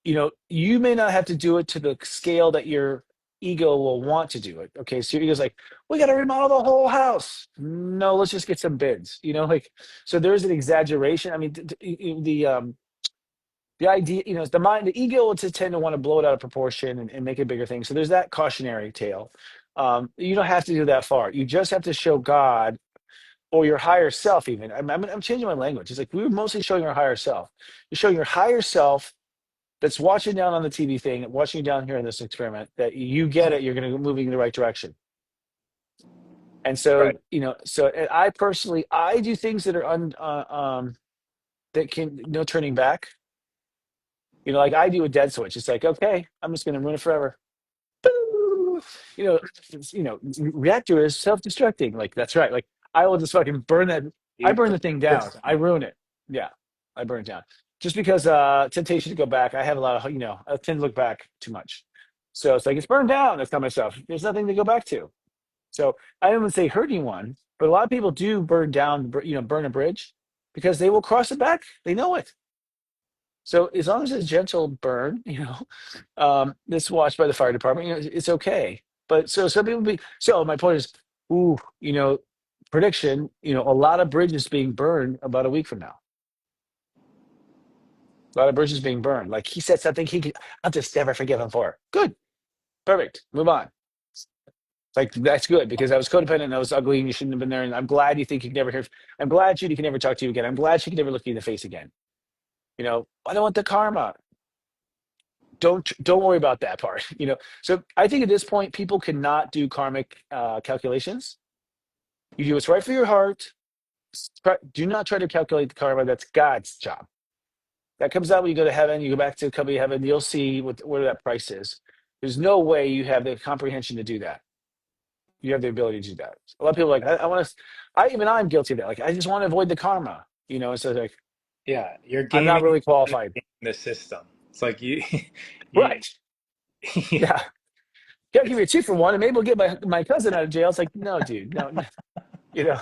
you may not have to do it to the scale that your ego will want to do it. Okay, so your ego's like, we got to remodel the whole house. No, let's just get some bids. Like, so there's an exaggeration. I mean, the idea, the mind, the ego will tend to want to blow it out of proportion and make it a bigger thing. So there's that cautionary tale. You don't have to do that far. You just have to show God or your higher self. Even I'm changing my language. It's like we were mostly showing our higher self. You're showing your higher self that's watching down on the TV thing, watching you down here in this experiment, that you get it. You're going to be moving in the right direction. And so, Right. and I personally, I do things that are that can no turning back. Like I do a dead switch. It's like, okay, I'm just going to ruin it forever. Boo! Reactor is self-destructing. Like, that's right. Like, I will just fucking burn that. I You burn put the thing this down. I on. ruin it. Yeah, I burn it down. Just because temptation to go back. I have a lot of, I tend to look back too much. So it's like, it's burned down. I tell myself, there's nothing to go back to. So I don't even say hurt anyone, but a lot of people do burn down, burn a bridge because they will cross it back. They know it. So as long as it's gentle burn, this watched by the fire department, it's okay. But so some people so my point is, ooh, prediction, a lot of bridges being burned about a week from now. A lot of bridges being burned. Like he said something I'll just never forgive him for. Good. Perfect. Move on. Like that's good because I was codependent and I was ugly and you shouldn't have been there. And I'm glad you think you can never hear. I'm glad Judy can never talk to you again. I'm glad she can never look you in the face again. I don't want the karma. Don't worry about that part. So I think at this point people cannot do karmic calculations. You do what's right for your heart. Do not try to calculate the karma. That's God's job. That comes out when you go to heaven. You go back to the company of heaven, you'll see where that price is. There's no way you have the comprehension to do that. You have the ability to do that. A lot of people are like, I want to, I'm guilty of that. Like, I just want to avoid the karma, so like, Yeah, you're I'm not gaming really qualified. the system. It's like you, you, Right. yeah, Yeah. Gotta give you a 2-for-1 and maybe we'll get my cousin out of jail. It's like, no, dude, no, no, you know.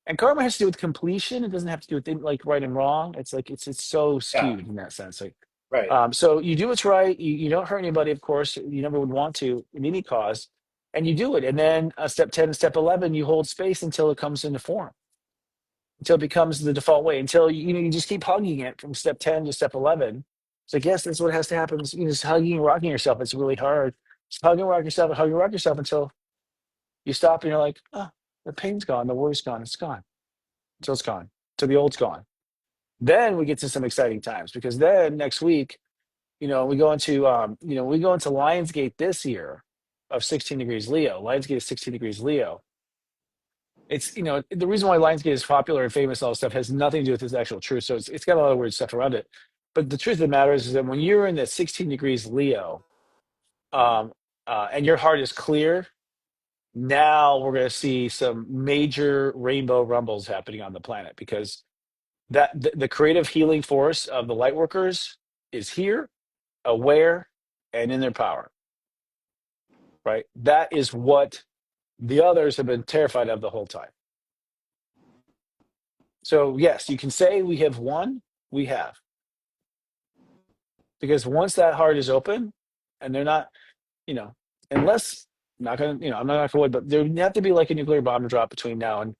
And karma has to do with completion. It doesn't have to do with like right and wrong. It's like it's so yeah, skewed in that sense. Like, right. so you do what's right. You don't hurt anybody, of course. You never would want to in any cause, and you do it. And then step 10 and step 11, you hold space until it comes into form, until it becomes the default way. Until you just keep hugging it from step 10 to step 11. It's like yes, that's what has to happen. Just hugging and rocking yourself. It's really hard. Just hug and rock yourself and hug and rock yourself until you stop and you're like, oh, the pain's gone, the worry's gone, it's gone. Until it's gone. Till the old's gone. Then we get to some exciting times because then next week, we go into Lionsgate this year of 16 degrees Leo. Lionsgate is 16 degrees Leo. It's the reason why Lionsgate is popular and famous and all this stuff has nothing to do with its actual truth. So it's got a lot of weird stuff around it. But the truth of the matter is that when you're in that 16 degrees Leo, um, and your heart is clear, now we're going to see some major rainbow rumbles happening on the planet because the creative healing force of the light workers is here, aware, and in their power. Right? That is what the others have been terrified of the whole time. So yes, you can say we have won. We have because once that heart is open, and they're not, unless not gonna, I'm not gonna wood, but there would have to be like a nuclear bomb to drop between now and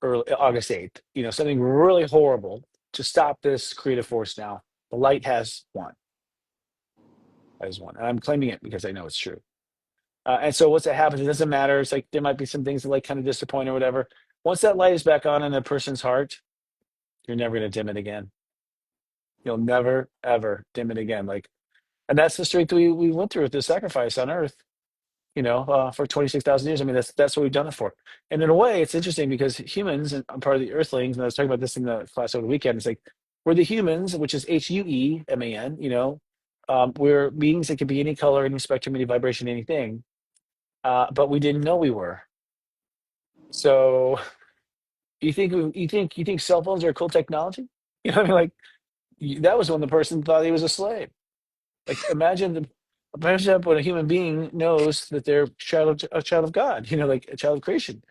early August 8th, something really horrible to stop this creative force now. The light has won. Has won. And I'm claiming it because I know it's true. And so once that happens, it doesn't matter. It's like there might be some things that like kind of disappoint or whatever. Once that light is back on in a person's heart, you're never going to dim it again. You'll never ever dim it again. Like, and that's the strength we went through with this sacrifice on Earth. For 26,000 years. I mean, that's what we've done it for. And in a way, it's interesting because humans, and I'm part of the Earthlings, and I was talking about this in the class over the weekend. It's like we're the humans, which is HUEMAN. We're beings that can be any color, any spectrum, any vibration, anything. But we didn't know we were. So you think cell phones are cool technology? What I mean? Like that was when the person thought he was a slave. Like imagine when a human being knows that they're a child of God, like a child of creation,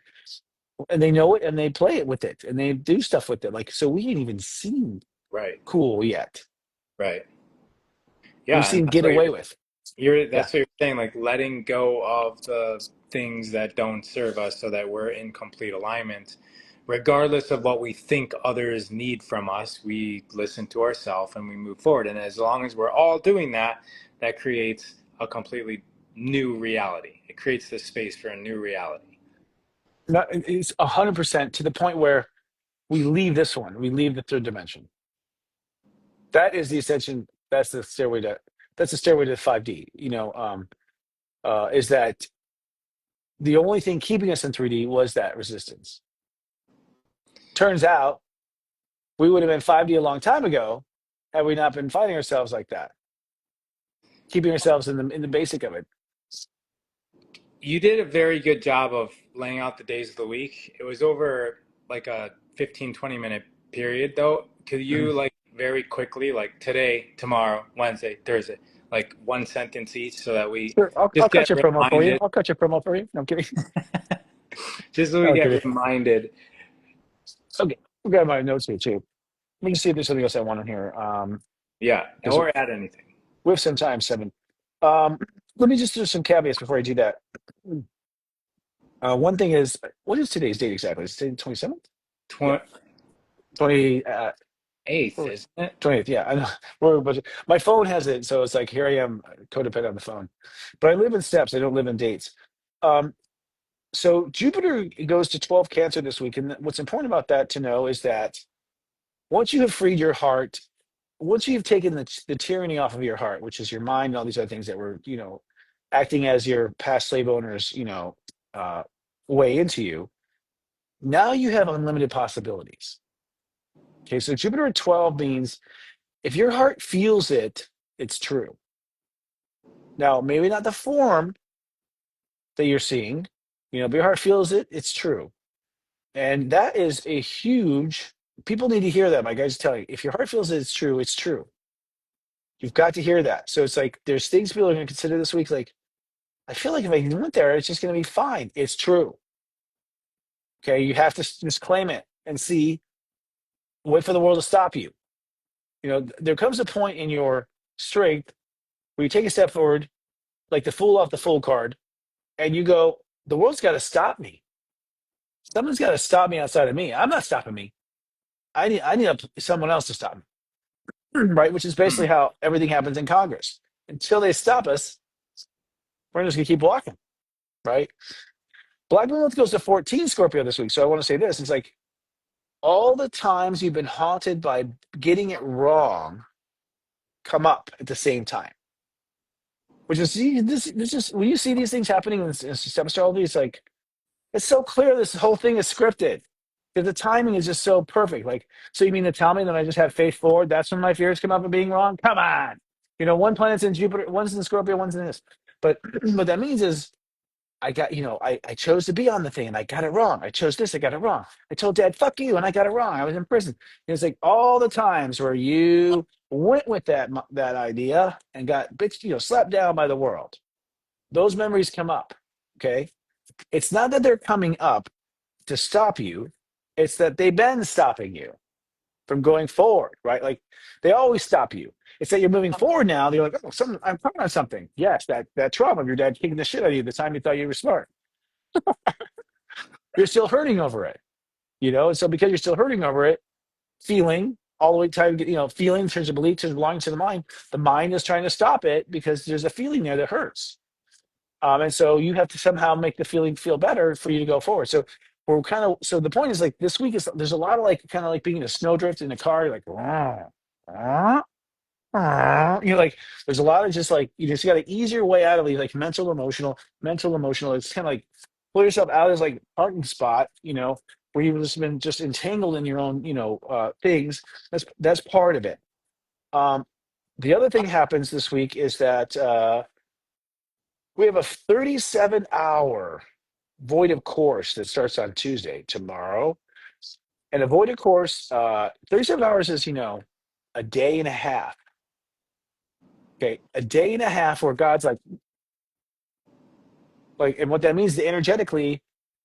and they know it and they play it with it and they do stuff with it. Like so, we ain't even seen Right. cool yet. Right. We've Yeah, and seen that's get what away with. Yeah. that's what you're saying, like letting go of the things that don't serve us so that we're in complete alignment. Regardless of what we think others need from us, we listen to ourselves and we move forward. And as long as we're all doing that, that creates a completely new reality. It creates the space for a new reality. It's 100% to the point where we leave this one. We leave the third dimension. That is the ascension. That's the stairway to 5D. Is that the only thing keeping us in 3D was that resistance. Turns out we would have been 5D a long time ago had we not been fighting ourselves like that, keeping ourselves in the basic of it. You did a very good job of laying out the days of the week. It was over like a 15, 20 minute period though. Could you Mhm. like very quickly, like today, tomorrow, Wednesday, Thursday, like one sentence each so that we Sure, I'll just cut get your promo for you. reminded, I'll cut your promo for you. No, I'm kidding. just so we No, I'm get kidding. reminded. Okay, I've got my notes here too. Let me see if there's something else I want on here. Yeah, Because or add anything. we have some time, seven. Um, let me just do some caveats before I do that. One thing is, what is today's date exactly? Is it 27th? Yeah, 20, 28th, isn't it? 20th. Yeah, I know. We're a bunch my phone has it, so it's like here I am, codependent on the phone. But I live in steps. I don't live in dates. Um, so Jupiter goes to 12 Cancer this week, and what's important about that to know is that once you have freed your heart, once you've taken the tyranny off of your heart, which is your mind and all these other things that were, acting as your past slave owners, uh, way into you, now you have unlimited possibilities. Okay, so Jupiter at 12 means if your heart feels it, it's true. Now, maybe not the form that you're seeing, but your heart feels it, it's true. And that is a huge, people need to hear that. My guys tell you, if your heart feels it, it's true, it's true. You've got to hear that. So it's like there's things people are going to consider this week. Like, I feel like if I went there, it's just going to be fine. It's true. Okay. You have to just claim it and see, wait for the world to stop you. There comes a point in your strength where you take a step forward, like the fool off the fool card, and you go, the world's got to stop me. Someone's got to stop me outside of me. I'm not stopping me. I need someone else to stop me. Right. Which is basically Hmm. how everything happens in Congress. Until they stop us, we're just going to keep walking. Right. Black Moon goes to 14 Scorpio this week. So I want to say this. It's like all the times you've been haunted by getting it wrong come up at the same time. Which is this is when you see these things happening in step astrology, it's like it's so clear this whole thing is scripted. Because the timing is just so perfect. Like, so you mean to tell me that I just have faith forward? That's when my fears come up of being wrong? Come on. One planet's in Jupiter, one's in Scorpio, one's in this. But what that means is I got, I chose to be on the thing and I got it wrong. I chose this, I got it wrong. I told dad, fuck you, and I got it wrong. I was in prison. It's like all the times where you went with that idea and got bitch, slapped down by the world. Those memories come up. Okay. It's not that they're coming up to stop you, it's that they've been stopping you from going forward, right? Like they always stop you. It's that you're moving forward now. You're like, oh, I'm talking on something. Yes, that trauma of your dad kicking the shit out of you the time you thought you were smart. You're still hurting over it. And so because you're still hurting over it, feeling all the way time, feeling turns to belief, turns belonging to the mind. The mind is trying to stop it because there's a feeling there that hurts. And so you have to somehow make the feeling feel better for you to go forward. So so the point is like this week is there's a lot of like kind of like being in a snowdrift in a car, you're like, like there's a lot of just like you just got to ease your way out of these like mental, emotional. It's kind of like pull yourself out of this like parking spot, where you've just been just entangled in your own, things. That's part of it. Um, the other thing happens this week is that we have a 37-hour voided course that starts on Tuesday tomorrow. And a voided course, 37 hours is, a day and a half. Okay, a day and a half where God's and what that means is energetically,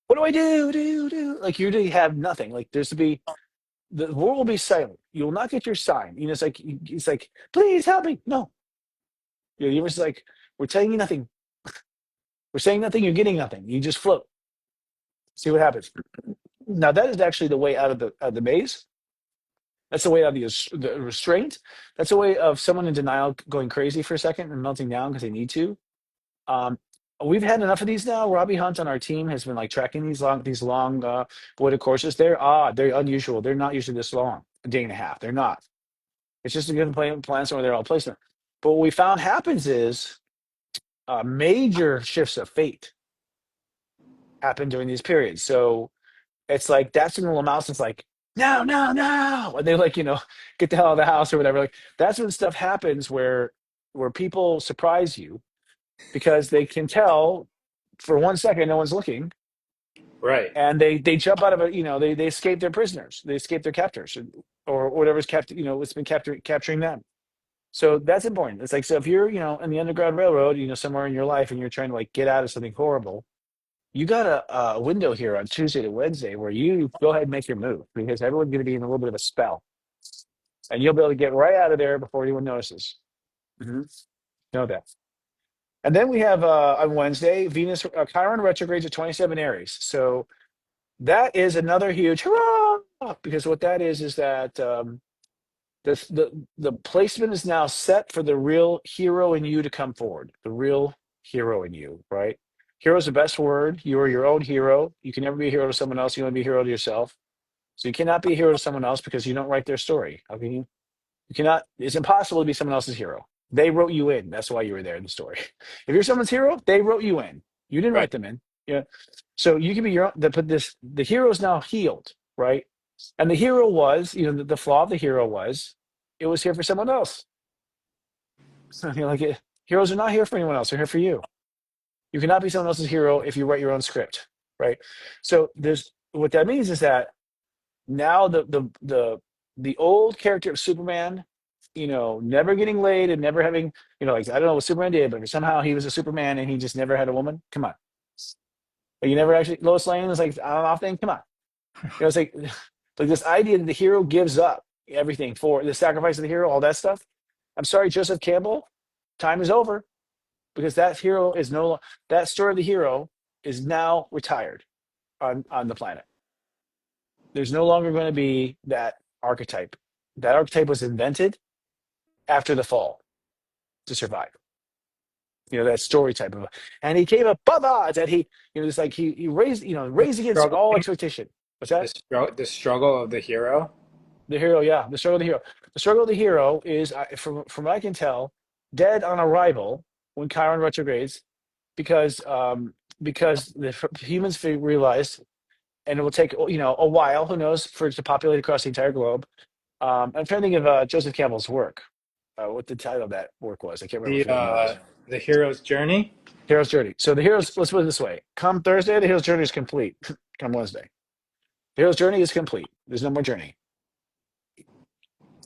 what do I do? Do like you really have nothing. Like there's to be the world will be silent. You will not get your sign. It's like, please help me. No, you're just like we're telling you nothing. We're saying nothing. You're getting nothing. You just float. See what happens. Now that is actually the way out of the maze. That's the way out of the restraint. That's a way of someone in denial going crazy for a second and melting down because they need to. Um, we've had enough of these now. Robbie Hunt on our team has been like tracking these long voided courses. They're odd. They're unusual. They're not usually this long, a day and a half. They're not. It's just a good plan somewhere they're all placed there. But what we found happens is major shifts of fate happen during these periods. So it's like that's when the little mouse is like, no, no, no. And they like, get the hell out of the house or whatever. Like that's when stuff happens where people surprise you because they can tell for 1 second no one's looking. Right. And they jump out of it, they escape their prisoners, they escape their captors or whatever's what's been capturing them. So that's important. It's like so if you're, in the Underground Railroad, somewhere in your life and you're trying to like get out of something horrible, you got a window here on Tuesday to Wednesday where you go ahead and make your move because everyone's going to be in a little bit of a spell, and you'll be able to get right out of there before anyone notices. hmm Know that. And then we have on Wednesday Venus Chiron retrogrades at 27 Aries. So that is another huge hurrah because what that is that the placement is now set for the real hero in you to come forward. The real hero in you, right? Hero is the best word. You are your own hero. You can never be a hero to someone else. You want to be a hero to yourself. So you cannot be a hero to someone else because you don't write their story. How can you? You cannot. It's impossible to be someone else's hero. They wrote you in. That's why you were there in the story. If you're someone's hero, they wrote you in. You didn't Right. write them in. Yeah. So you can be your own. But the hero is now healed, right? And the hero was, the flaw of the hero was, it was here for someone else. So heroes are not here for anyone else. They're here for you. You cannot be someone else's hero if you write your own script, right? So there's what that means is that now the old character of Superman, never getting laid and never having, like I don't know what Superman did, but somehow he was a Superman and he just never had a woman. Come on, you never actually Lois Lane is like on and off thing. Come on, it's like this idea that the hero gives up everything for the sacrifice of the hero, all that stuff. I'm sorry, Joseph Campbell, time is over because that hero is that story of the hero is now retired on the planet. There's no longer going to be that archetype. That archetype was invented after the fall to survive. That story type of, and he came above odds, and it's like he raised, raised against Struggling, all expectation. What's that? the struggle of the hero. The hero, yeah, the struggle of the hero. The struggle of the hero is, from what I can tell, dead on arrival when Chiron retrogrades, because the humans realized, and it will take a while, who knows, for it to populate across the entire globe. I'm trying to think of Joseph Campbell's work. What the title of that work was? I can't remember The for the life of me. the hero's journey. Hero's Journey. So the hero's, let's put it this way: come Thursday, the hero's journey is complete. Come Wednesday, the hero's journey is complete. There's no more journey.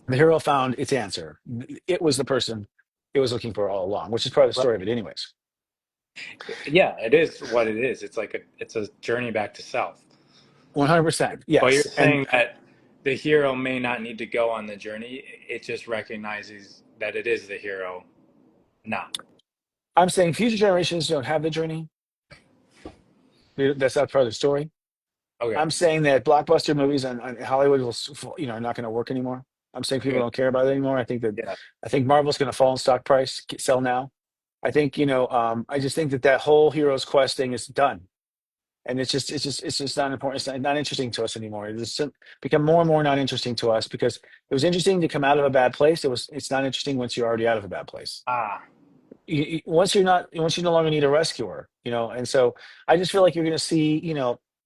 The hero found its answer. It was the person it was looking for all along, which is part of the Right. story of it, anyways. Yeah, it is what it is. It's like it's a journey back to self. 100%. But you're Yes. And saying that the hero may not need to go on the journey. It just recognizes that it is the hero now. I'm saying future generations don't have the journey. That's not part of the story. Okay. I'm saying that blockbuster movies on Hollywood will, are not going to work anymore. I'm saying people Okay. don't care about it anymore. Yeah. I think Marvel's going to fall in stock price, sell now. I think, I just think that that whole hero's quest thing is done. And it's just not important. It's not interesting to us anymore. It's just become more and more not interesting to us because it was interesting to come out of a bad place. It's not interesting once you're already out of a bad place. Ah. Once you no longer need a rescuer, and so I just feel like you're going to see,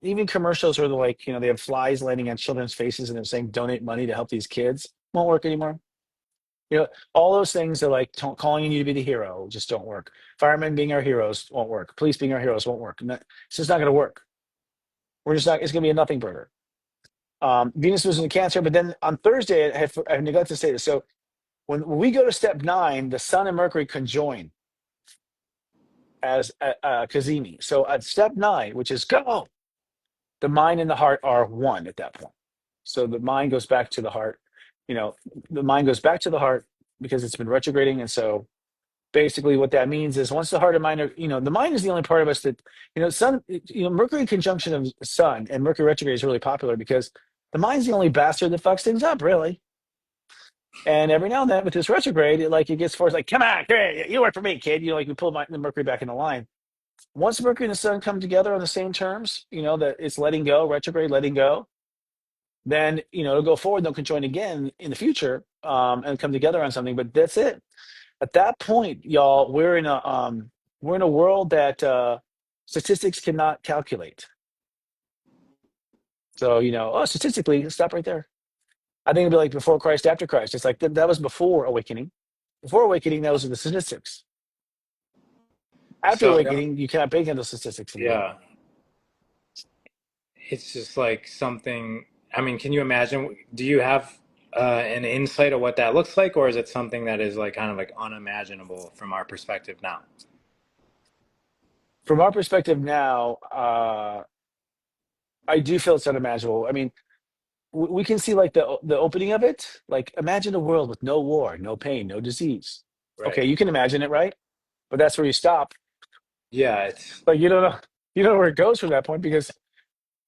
even commercials where they're like, they have flies landing on children's faces and they're saying donate money to help these kids. Won't work anymore. All those things are like calling you to be the hero just don't work. Firemen being our heroes won't work. Police being our heroes won't work. It's just not going to work. We're just not. It's going to be a nothing burger. Venus was in the Cancer, but then on Thursday, I neglected to say this. So when we go to step 9, the Sun and Mercury conjoin as Kazemi. So at step 9, which is go, the mind and the heart are one at that point. So the mind goes back to the heart. The mind goes back to the heart because it's been retrograding, and so basically what that means is once the heart and mind are, the mind is the only part of us that, sun, Mercury conjunction of sun and Mercury retrograde is really popular because the mind's the only bastard that fucks things up, really. And every now and then with this retrograde, it gets forced like, come on, hey, you work for me, kid. We pull the Mercury back in the line. Once Mercury and the sun come together on the same terms, that it's letting go, retrograde, letting go, then, it'll go forward, they'll conjoin again in the future, and come together on something, but that's it. At that point, y'all, we're in a world that statistics cannot calculate. So, statistically, stop right there. I think it'd be like before Christ, after Christ. It's like that was before awakening. Before awakening, those are the statistics. After So awakening, you cannot bake into statistics anymore. yeah, it's just like something. I mean, can you imagine? Do you have an insight of what that looks like, or is it something that is like kind of like unimaginable from our perspective now? From our perspective now, I do feel it's unimaginable. I mean, we can see like the opening of it. Like, imagine a world with no war, no pain, no disease. Right. Okay, you can imagine it, right? But that's where you stop. Yeah. It's Like you don't know where it goes from that point because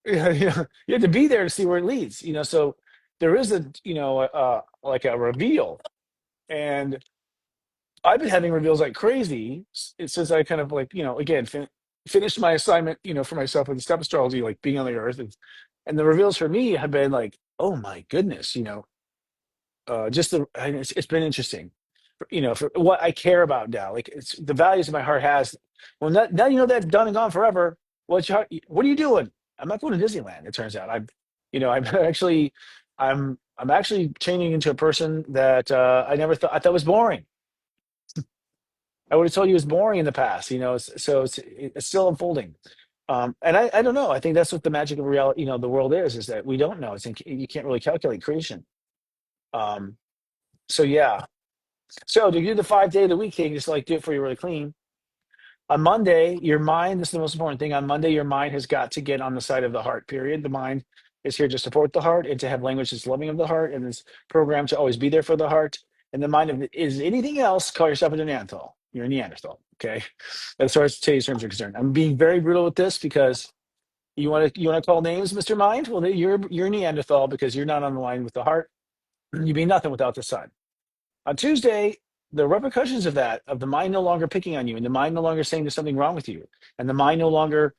you have to be there to see where it leads. So there is like a reveal, and I've been having reveals like crazy since I kind of like again finished my assignment for myself with the step astrology, like being on the earth, and the reveals for me have been like, oh my goodness, just it's been interesting, for what I care about now. Like it's the values that my heart has. Well, now that's done and gone forever. What are you doing? I'm not going to Disneyland. It turns out I'm actually, I'm actually changing into a person that I thought was boring. I would have told you it was boring in the past. So it's still unfolding. And I don't know. I think that's what the magic of reality, the world is that we don't know. You can't really calculate creation. Um, so yeah, so to do the 5 day of the week thing, just like do it for you really clean. On Monday, your mind, this is the most important thing. On Monday, your mind has got to get on the side of the heart, period. The mind is here to support the heart and to have language that's loving of the heart and is programmed to always be there for the heart. And the mind is anything else, call yourself a Neanderthal. You're a Neanderthal, okay? As far as today's terms are concerned. I'm being very brutal with this because you want to call names, Mr. Mind? Well, you're Neanderthal because you're not on the line with the heart. You be nothing without the sun. On Tuesday, the repercussions of that, of the mind no longer picking on you, and the mind no longer saying there's something wrong with you, and the mind no longer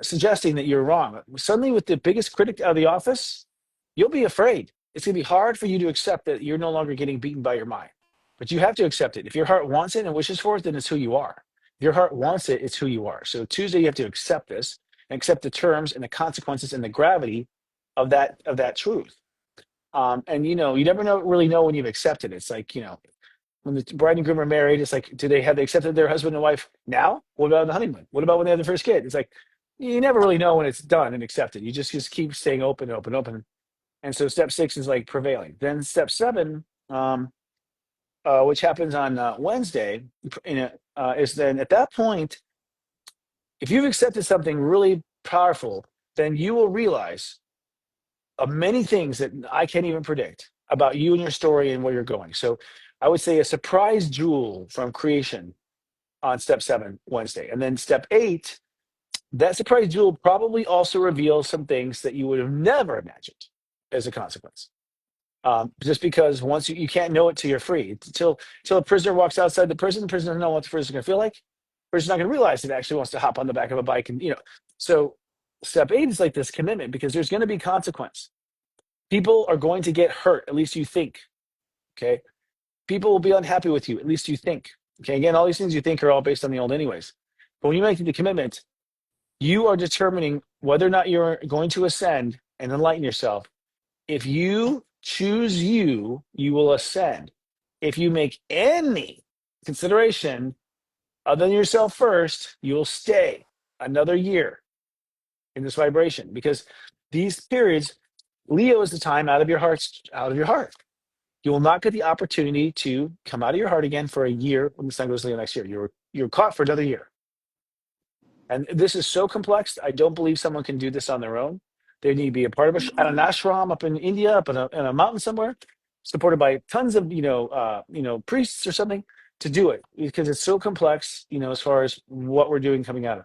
suggesting that you're wrong. Suddenly, with the biggest critic out of the office, you'll be afraid. It's going to be hard for you to accept that you're no longer getting beaten by your mind. But you have to accept it. If your heart wants it and wishes for it, then it's who you are. If your heart wants it, it's who you are. So Tuesday, you have to accept this and accept the terms and the consequences and the gravity of that truth. And you never really know when you've accepted it. It's like, when the bride and groom are married, it's like, do they have they accepted their husband and wife now? What about the honeymoon? What about when they have the first kid? It's like you never really know when it's done and accepted. You just keep staying open, open, open. And so step 6 is like prevailing. Then step 7, which happens on Wednesday, is then at that point, if you've accepted something really powerful, then you will realize of many things that I can't even predict about you and your story and where you're going. So I would say a surprise jewel from creation on step 7, Wednesday. And then step 8, That surprise jewel probably also reveals some things that you would have never imagined as a consequence. Just because once you can't know it till you're free. Till a prisoner walks outside the prisoner doesn't know what the prisoner's going to feel like. The prisoner's not going to realize it actually wants to hop on the back of a bike, and So step 8 is like this commitment because there's going to be consequence. People are going to get hurt. At least you think. Okay. People will be unhappy with you. At least you think. Okay. Again, all these things you think are all based on the old, anyways. But when you make the commitment, you are determining whether or not you're going to ascend and enlighten yourself. If you choose you, you will ascend. If you make any consideration other than yourself first, you will stay another year in this vibration because these periods, Leo is the time out of your heart. You will not get the opportunity to come out of your heart again for a year when the sun goes Leo next year. You're caught for another year. And this is so complex. I don't believe someone can do this on their own. They need to be a part of an ashram up in India, up in a mountain somewhere, supported by tons of priests or something to do it because it's so complex. As far as what we're doing coming out of.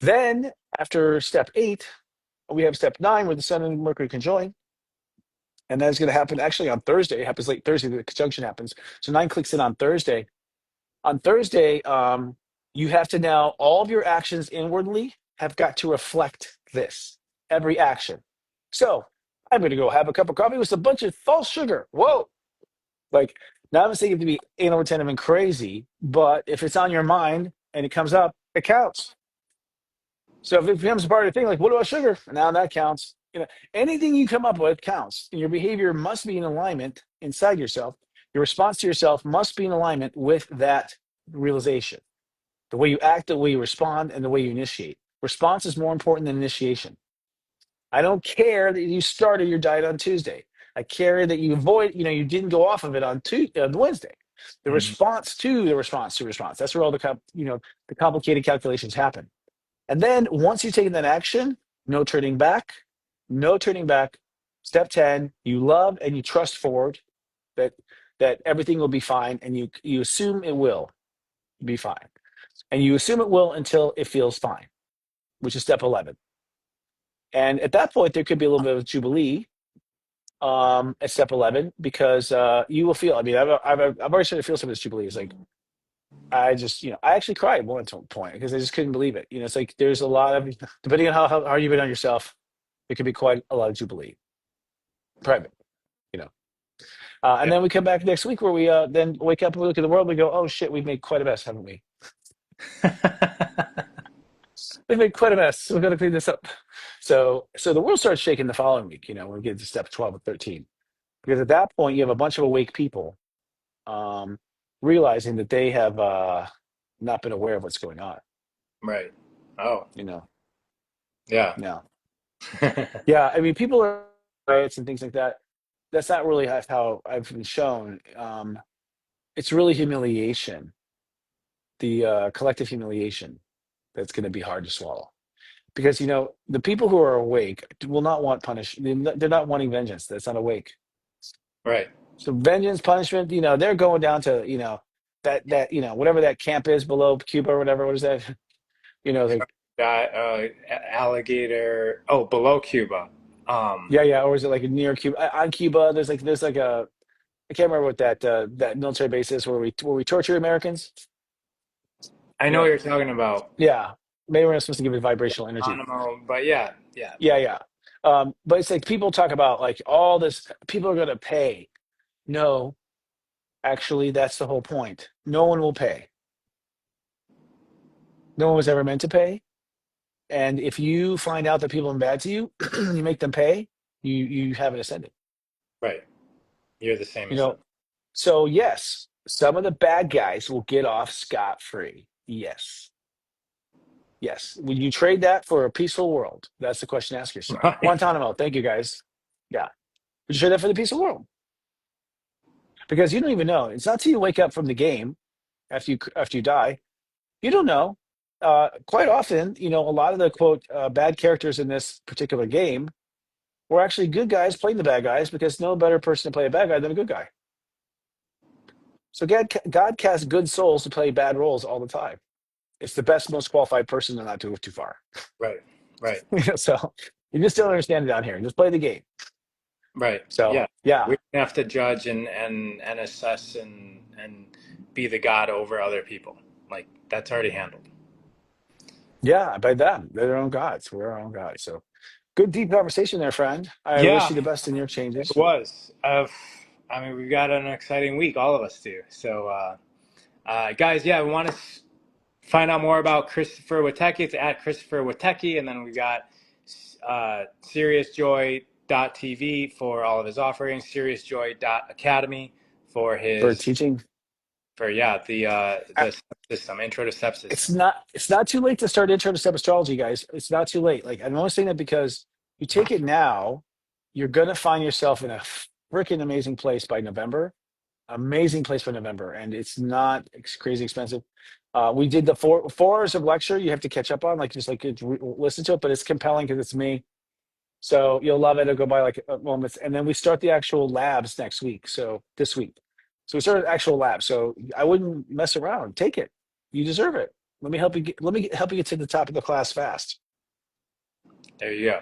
Then after step 8, we have step 9 where the Sun and Mercury conjoin, and that's going to happen actually on Thursday. It happens late Thursday. The conjunction happens. So 9 clicks in on Thursday. On Thursday, you have to now, all of your actions inwardly have got to reflect this, every action. So I'm going to go have a cup of coffee with a bunch of false sugar. Whoa. Like, now I'm saying you have to be anal retentive and crazy, but if it's on your mind and it comes up, it counts. So if it becomes a part of the thing, like, what about sugar? Now that counts. Anything you come up with counts. Your behavior must be in alignment inside yourself. Your response to yourself must be in alignment with that realization. The way you act, the way you respond, and the way you initiate. Response is more important than initiation. I don't care that you started your diet on Tuesday. I care that you you didn't go off of it on Wednesday. The Mhm. response to the response to response. That's where all the complicated calculations happen. And then once you've taken that action, no turning back, no turning back. Step 10, you love and you trust forward that everything will be fine, and you assume it will be fine. And you assume it will until it feels fine, which is step 11. And at that point, there could be a little bit of jubilee at step 11 because you will feel. I mean, I've already started to feel some of this jubilee. It's like I just, I actually cried at one point because I just couldn't believe it. It's like there's a lot of, depending on how hard you've been on yourself, it could be quite a lot of jubilee. Private, you know. And Yeah. then we come back next week where we then wake up and we look at the world and we go, oh shit, we've made quite a mess, haven't we? We've made quite a mess. We've got to clean this up. So the world starts shaking the following week, when we get to step 12 and 13. Because at that point, you have a bunch of awake people um, realizing that they have not been aware of what's going on. Right. Oh, You know, yeah. no. Yeah, I mean, people are riots and things like that. That's not really how I've been shown. It's really humiliation, the collective humiliation that's going to be hard to swallow. Because, the people who are awake will not want They're not wanting vengeance. That's not awake. Right. So vengeance, punishment, they're going down to, whatever that camp is below Cuba or whatever. What is that? Like, That alligator. Oh, below Cuba. Um, yeah, yeah. Or is it like near Cuba? On Cuba, there's like I can't remember what that military base is where we torture Americans. I know what Yeah, you're talking about. yeah. Maybe we're not supposed to give it vibrational energy. Guantanamo, but yeah, yeah. Yeah, yeah. But it's like people talk about like all this. People are going to pay. No, actually, that's the whole point. No one will pay. No one was ever meant to pay. And if you find out that people are bad to you, you make them pay. You haven't ascended. Right. You're the same You as them. know. So yes, some of the bad guys will get off scot free. Yes. Yes. Would you trade that for a peaceful world? That's the question to ask yourself. Right. Guantanamo, thank you guys. Yeah. Would you trade that for the peaceful world? Because you don't even know. It's not till you wake up from the game after you die. You don't know. Quite often, a lot of the quote bad characters in this particular game were actually good guys playing the bad guys because no better person to play a bad guy than a good guy. So God casts good souls to play bad roles all the time. it's the best, most qualified person to not to go too far. Right. Right. So you just don't understand it down here. Just play the game. Right. So Yeah. yeah, We have to judge and assess and be the God over other people. Like that's already handled. yeah, by them, they're their own gods. We're our own gods. So good, deep conversation there, friend. I wish Yeah, you the best in your it changes. was. I mean, we've got an exciting week. All of us do. So, guys, yeah, we want to find out more about Christopher Witecki. It's at Christopher Witecki, and then we got SeriousJoy.tv for all of his offerings. SeriousJoy.academy for For his teaching. the system intro to sepsis. It's not too late to start intro to step astrology, guys. It's not too late. Like I'm only saying that because you take it now, you're gonna find yourself in a freaking amazing place by November. Amazing place for November, and it's not crazy expensive. We did the 4 hours of lecture you have to catch up on, like just like listen to it, but it's compelling because it's me. So you'll love it. It'll go by like moments, and then we start the actual labs next week. So this week, so we started actual labs. So I wouldn't mess around. Take it. You deserve it. Let me help you. Help you get to the top of the class fast. There you go.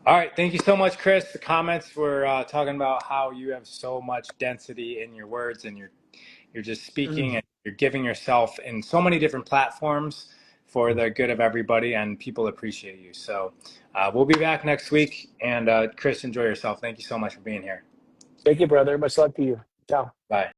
All right, thank you so much, Chris. The comments were talking about how you have so much density in your words, and you're just speaking Mm. and you're giving yourself in so many different platforms for the good of everybody, and people appreciate you. So we'll be back next week, and Chris, enjoy yourself. Thank you so much for being here. Thank you, brother. Much luck to you. Ciao. Bye.